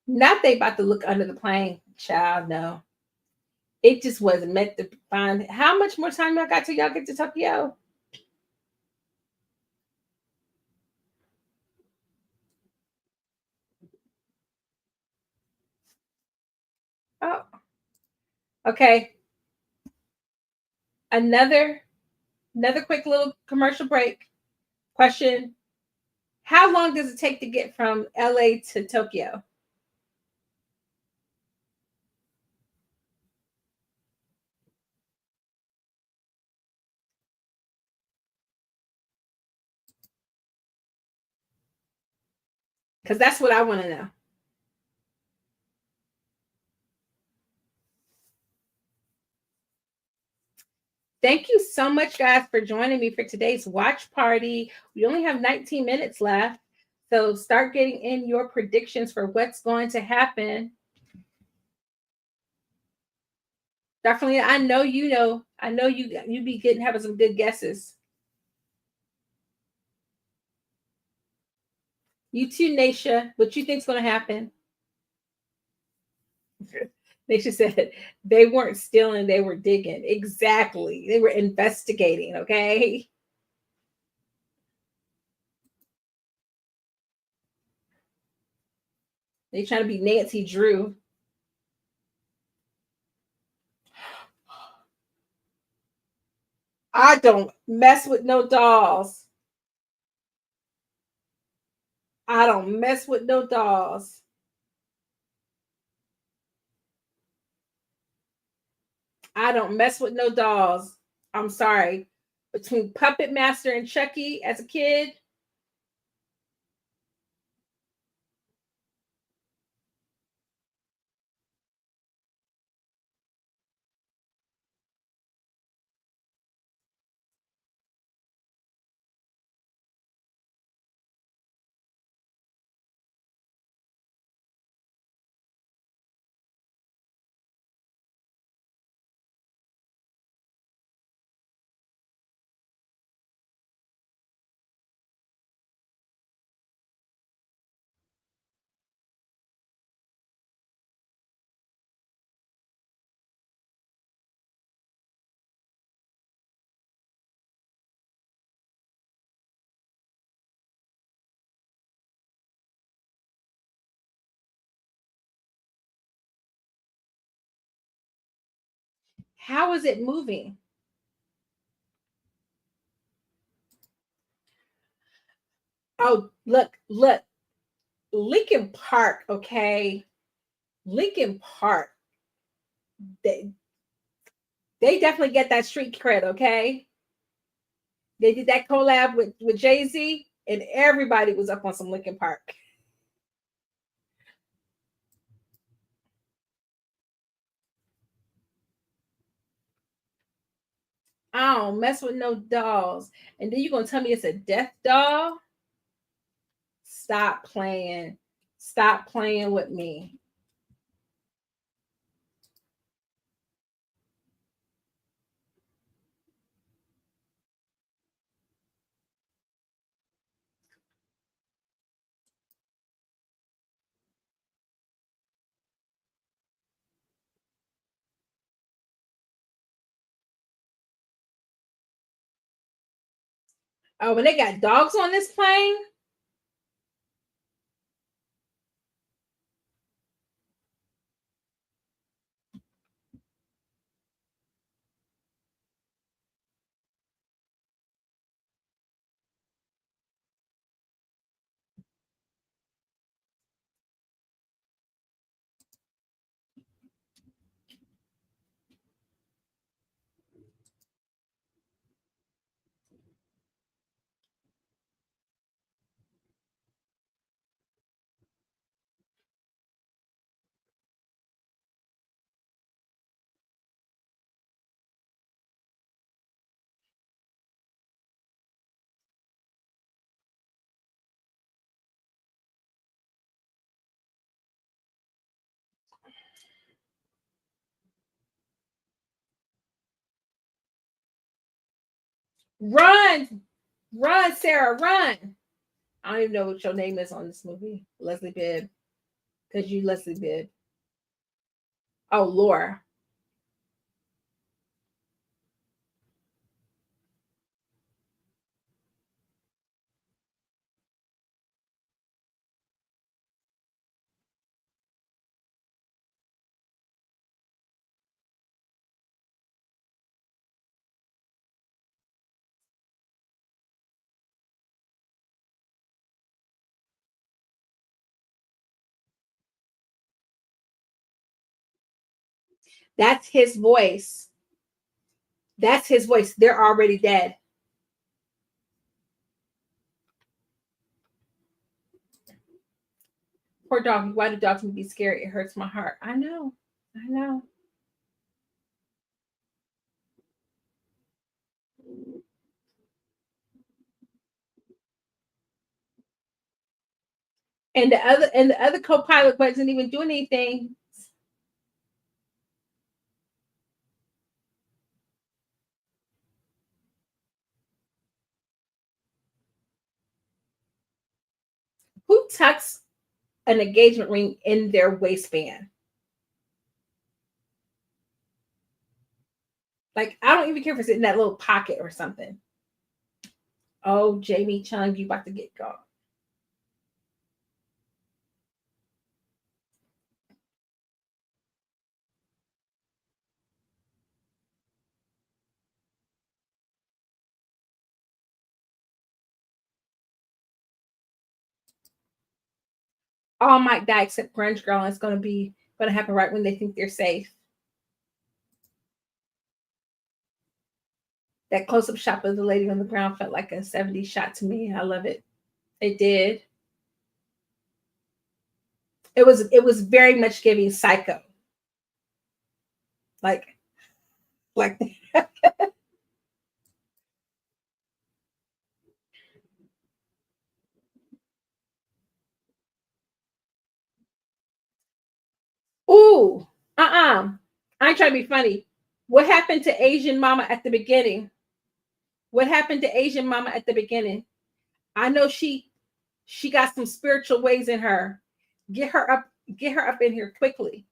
Speaker 1: Not they about to look under the plane, child. No, it just wasn't meant to find. How much more time I got till y'all get to Tokyo? Oh, okay. Another another quick little commercial break. Question: how long does it take to get from LA to Tokyo? Because that's what I want to know. Thank you so much, guys, for joining me for today's watch party. We only have 19 minutes left. So start getting in your predictions for what's going to happen. Definitely, I know you know. I know you be getting having some good guesses. You too, Nasha. What you think's going to happen? Nasha said they weren't stealing, they were digging. Exactly. They were investigating, okay? They trying to be Nancy Drew. I don't mess with no dolls. I don't mess with no dolls. I don't mess with no dolls. I'm sorry. Between Puppet Master and Chucky as a kid, How is it moving? Oh, look. Lincoln Park, okay? Lincoln Park. They they definitely get that street cred, okay? They did that collab with Jay-Z, and everybody was up on some Lincoln Park. I don't mess with no dolls. And then you're gonna tell me it's a death doll? Stop playing. Stop playing with me. Oh, but they got dogs on this plane? Run! Run, Sarah, run! I don't even know what your name is on this movie. Leslie Bibb. Because you Leslie Bibb. Oh, Laura. That's his voice. That's his voice. They're already dead. Poor dog. Why do dogs need to be scared? It hurts my heart. I know. I know. And the other co-pilot wasn't even doing anything. Who tucks an engagement ring in their waistband? Like, I don't even care if it's in that little pocket or something. Oh, Jaime Chung, you about to get gone. All might die except Grunge Girl, and it's gonna happen right when they think they're safe. That close-up shot of the lady on the ground felt like a 70s shot to me. I love it. It did. It was very much giving psycho. Like like ooh, I ain't trying to be funny. What happened to Asian mama at the beginning? What happened to Asian mama at the beginning? I know she got some spiritual ways in her. Get her up, get her up in here quickly.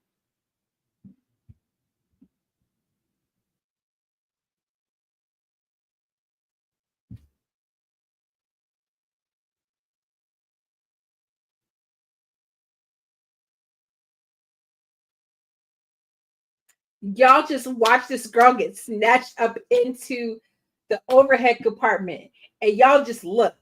Speaker 1: Y'all just watch this girl get snatched up into the overhead compartment, and y'all just looked.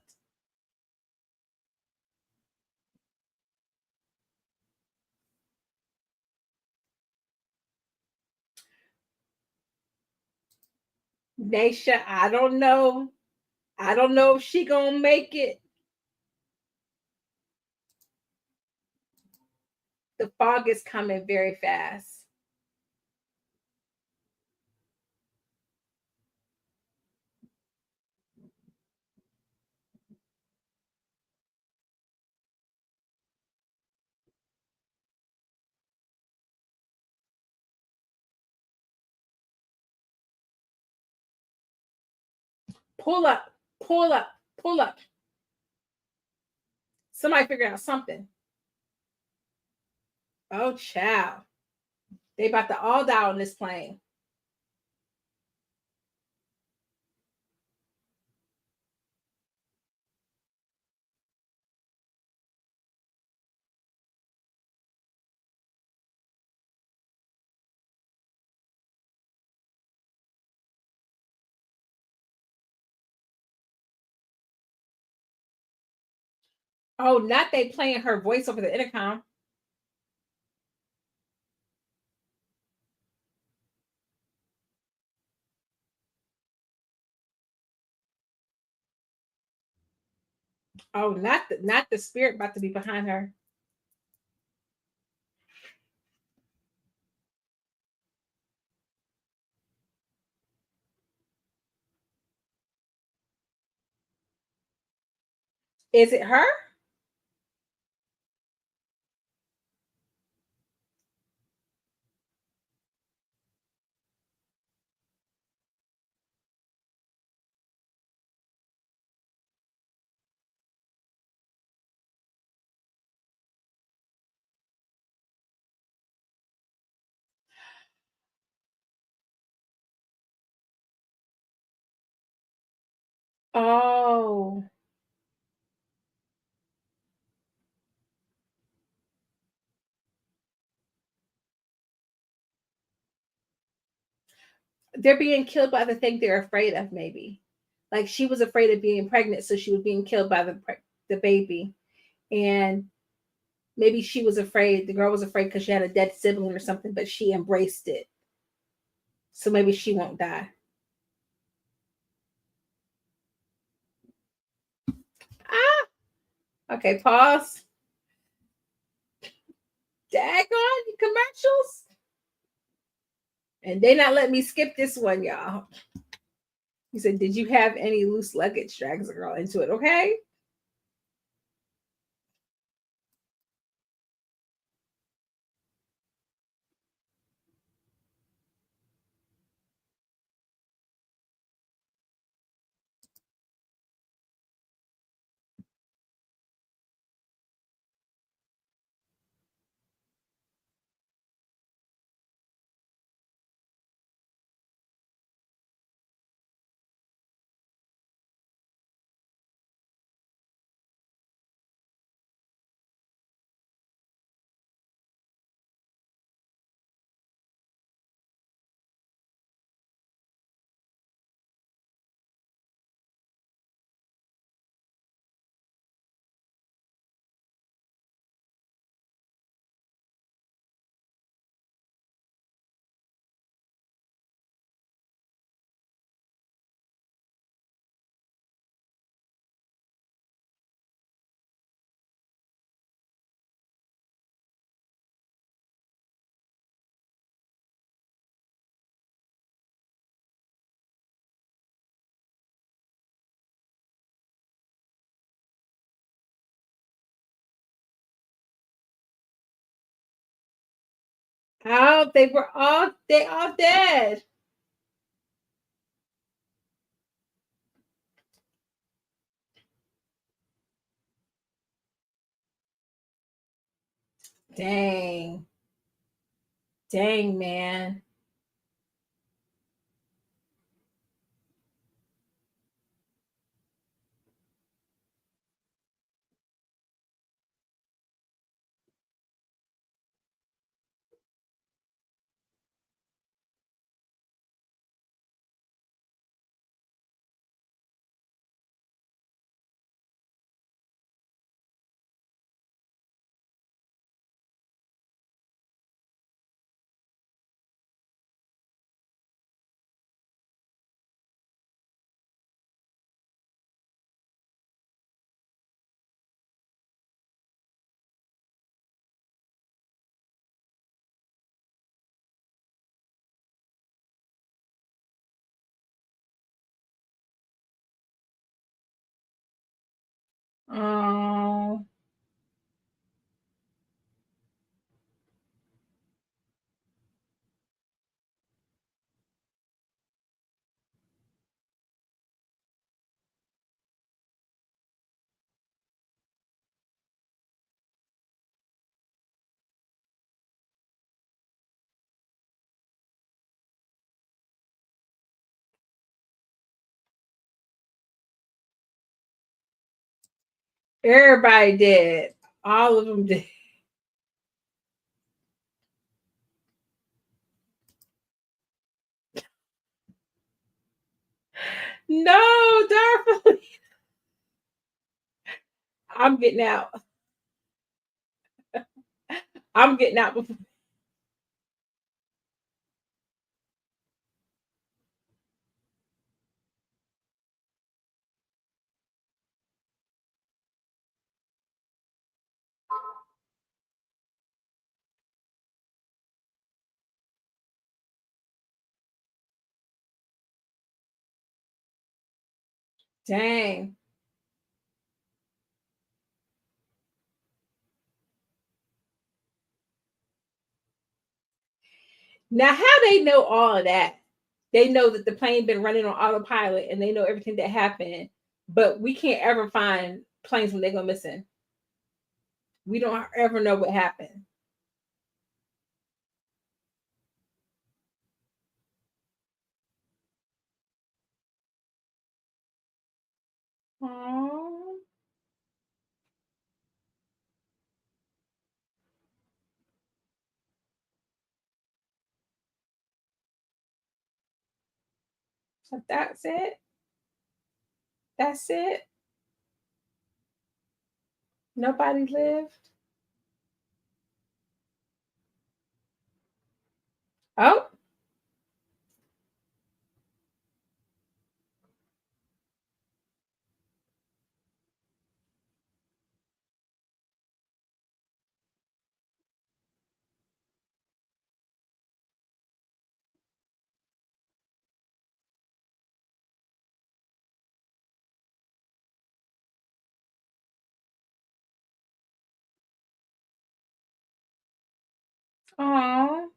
Speaker 1: Nasha, I don't know. I don't know if she gonna make it. The fog is coming very fast. Pull up, pull up, pull up. Somebody figure out something. Oh, child. They about to all die on this plane. Oh, not they playing her voice over the intercom. Oh, not the spirit about to be behind her. Is it her? Oh, they're being killed by the thing they're afraid of, maybe. Like she was afraid of being pregnant, so she was being killed by the baby. And maybe she was afraid, the girl was afraid because she had a dead sibling or something, but she embraced it. So maybe she won't die. Ah, okay, pause. Daggone you commercials. And they not let me skip this one, y'all. He said, "Did you have any loose luggage?" Drags the girl into it. Okay. Oh, they all dead. Dang. Dang, man. Everybody did. All of them did. No, Darfur. I'm getting out. I'm getting out before. Dang. Now, how they know all of that? They know that the plane been running on autopilot and they know everything that happened, but we can't ever find planes when they go missing. We don't ever know what happened. Oh, so that's it. That's it. Nobody lived. Oh, oh,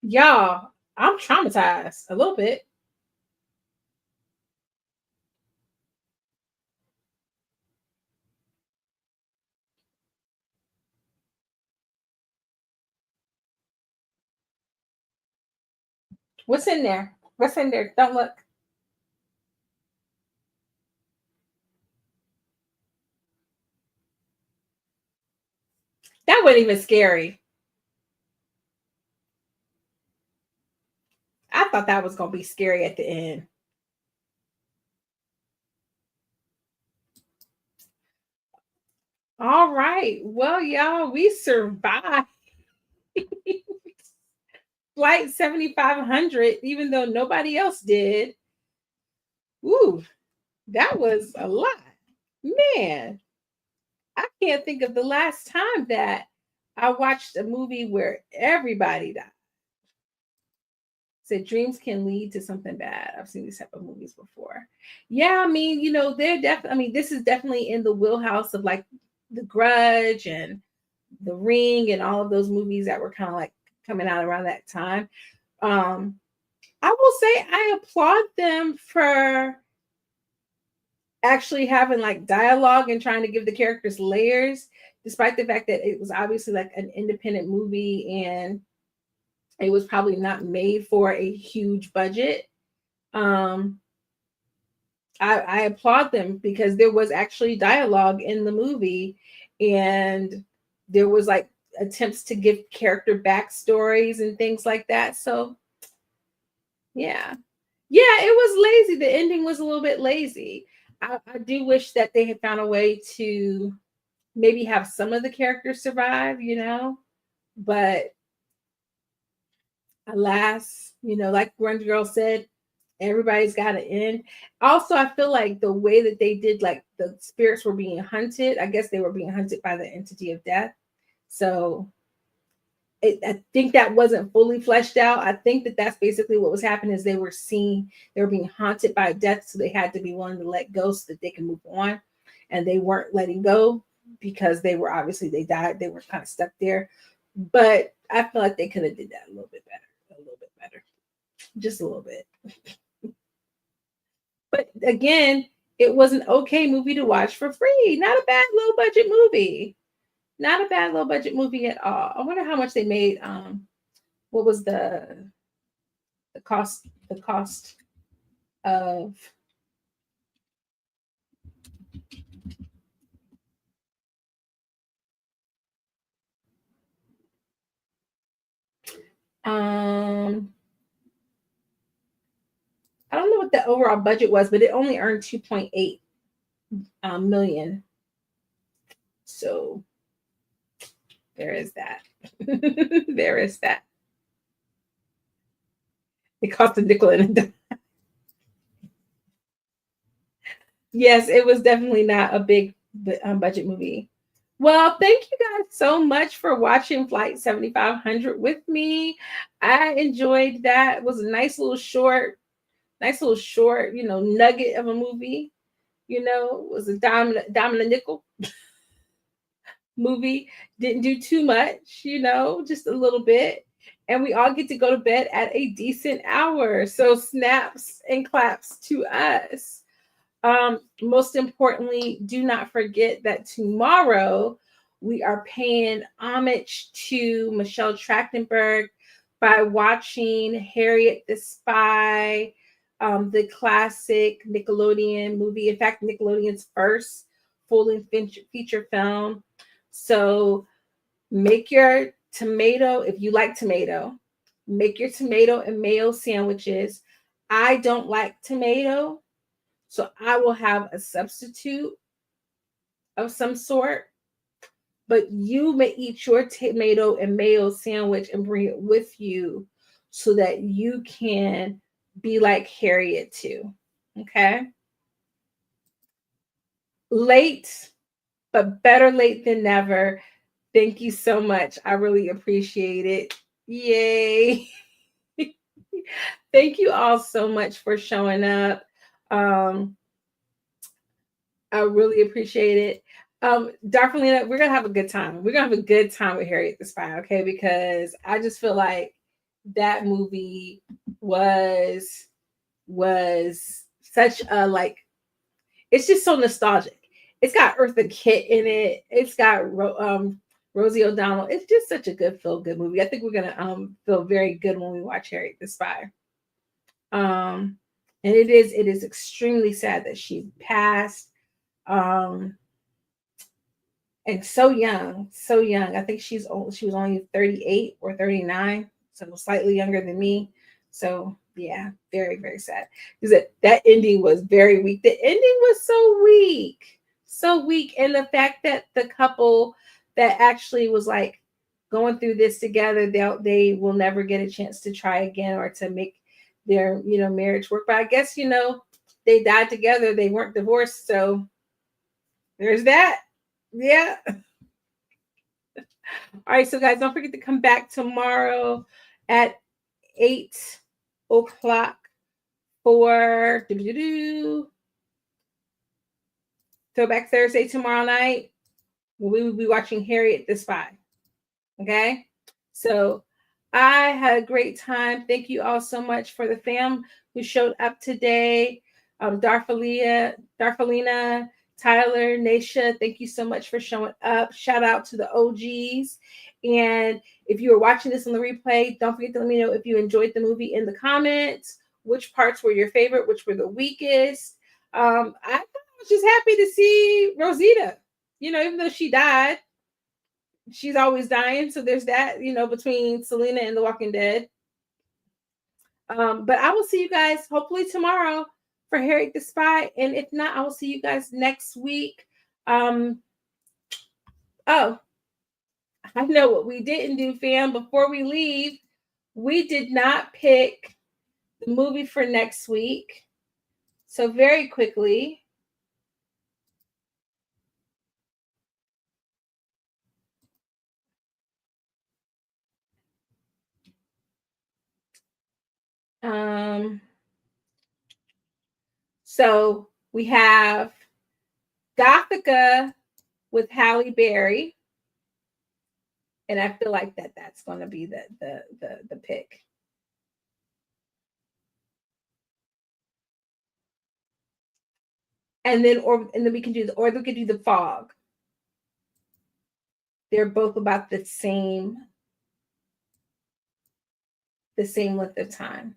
Speaker 1: y'all. I'm traumatized a little bit. What's in there? What's in there? Don't look. That wasn't even scary. I thought that was gonna be scary at the end. All right. Well, y'all, we survived flight 7500, even though nobody else did. Ooh, that was a lot. Man, I can't think of the last time that I watched a movie where everybody died. Said dreams can lead to something bad. I've seen these type of movies before. Yeah, I mean, they're definitely, I mean, this is definitely in the wheelhouse of like The Grudge and The Ring and all of those movies that were kind of like coming out around that time. Um, I will say I applaud them for actually having like dialogue and trying to give the characters layers, despite the fact that it was obviously like an independent movie and it was probably not made for a huge budget. Um, I applaud them because there was actually dialogue in the movie and there was like attempts to give character backstories and things like that. So yeah. Yeah, it was lazy. The ending was a little bit lazy. I do wish that they had found a way to maybe have some of the characters survive, but alas, like one girl said, everybody's got to end. Also, I feel like the way that they did, like the spirits were being hunted, I guess they were being hunted by the entity of death. So I think that wasn't fully fleshed out. I think that that's basically what was happening is they were being haunted by death, so they had to be willing to let go so that they can move on, and they weren't letting go because they were obviously they died. They were kind of stuck there, but I feel like they could have did that a little bit better, just a little bit. But again, it was an okay movie to watch for free. Not a bad low budget movie. Not a bad low budget movie at all. I wonder how much they made. What was the cost? The cost of I don't know what the overall budget was, but it only earned 2.8 million. So there is that. There is that. It cost a nickel and a dime. Yes, it was definitely not a big budget movie. Well, thank you guys so much for watching Flight 7500 with me. I enjoyed that. It was a nice little short, nugget of a movie. It was a dime and a nickel movie. Didn't do too much, just a little bit. And we all get to go to bed at a decent hour. So snaps and claps to us. Most importantly, do not forget that tomorrow we are paying homage to Michelle Trachtenberg by watching Harriet the Spy, the classic Nickelodeon movie. In fact, Nickelodeon's first full-length feature film. So make your tomato, if you like tomato, make your tomato and mayo sandwiches. I don't like tomato, so I will have a substitute of some sort, but you may eat your tomato and mayo sandwich and bring it with you so that you can be like Harriet too. Okay? Late, but better late than never. Thank you so much. I really appreciate it. Yay. Thank you all so much for showing up. I really appreciate it. Darfalina, we're gonna have a good time. We're gonna have a good time with Harriet the Spy, okay? Because I just feel like that movie was such a it's just so nostalgic. It's got Eartha Kitt in it. It's got Rosie O'Donnell. It's just such a good feel good movie. I think we're gonna feel very good when we watch Harriet the Spy. And it is extremely sad that she passed. And so young. I think she was only 38 or 39, so slightly younger than me. So yeah, very, very sad. Because that ending was very weak. The ending was so weak. And the fact that the couple that actually was like going through this together, they will never get a chance to try again or to make their marriage work. But I guess they died together. They weren't divorced, so there's that. Yeah. All right, so guys, don't forget to come back tomorrow at 8 o'clock for Throwback Thursday tomorrow night. We will be watching Harriet the Spy. Okay, so I had a great time. Thank you all so much for the fam who showed up today. Darfalina, Tyler, Nasha, thank you so much for showing up. Shout out to the OGs. And if you are watching this on the replay, don't forget to let me know if you enjoyed the movie in the comments. Which parts were your favorite? Which were the weakest? I was just happy to see Rosita. Even though she died, she's always dying. So there's that, between Selena and The Walking Dead. But I will see you guys hopefully tomorrow for Harriet the Spy. And if not, I will see you guys next week. Oh, I know what we didn't do, fam. Before we leave, we did not pick the movie for next week. So very quickly, So we have Gothica with Halle Berry, and I feel like that's going to be the pick. And then we can do the Fog. They're both about the same length of time.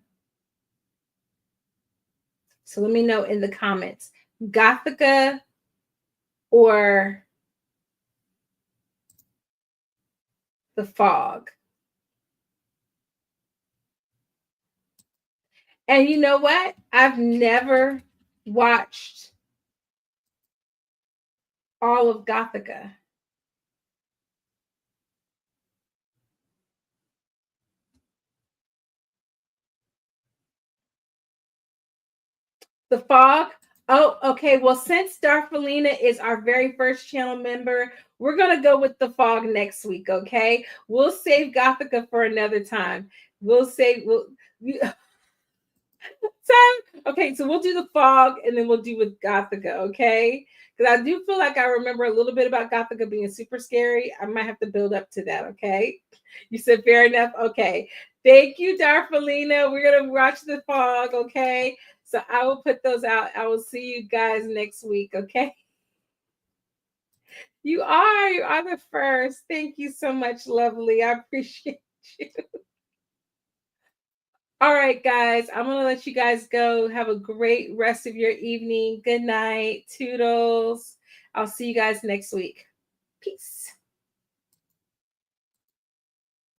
Speaker 1: So let me know in the comments, Gothica or the Fog. And you know what? I've never watched all of Gothica. The Fog. Oh, okay. Well, since Darfalina is our very first channel member, we're gonna go with the Fog next week. Okay, we'll save Gothica for another time. We'll save. Okay, so we'll do the Fog and then we'll do with Gothica. Okay, because I do feel like I remember a little bit about Gothica being super scary. I might have to build up to that. Okay, you said fair enough. Okay, thank you, Darfalina. We're gonna watch the Fog. Okay. So I will put those out. I will see you guys next week. Okay. You are the first. Thank you so much, lovely. I appreciate you. All right, guys. I'm going to let you guys go. Have a great rest of your evening. Good night. Toodles. I'll see you guys next week. Peace.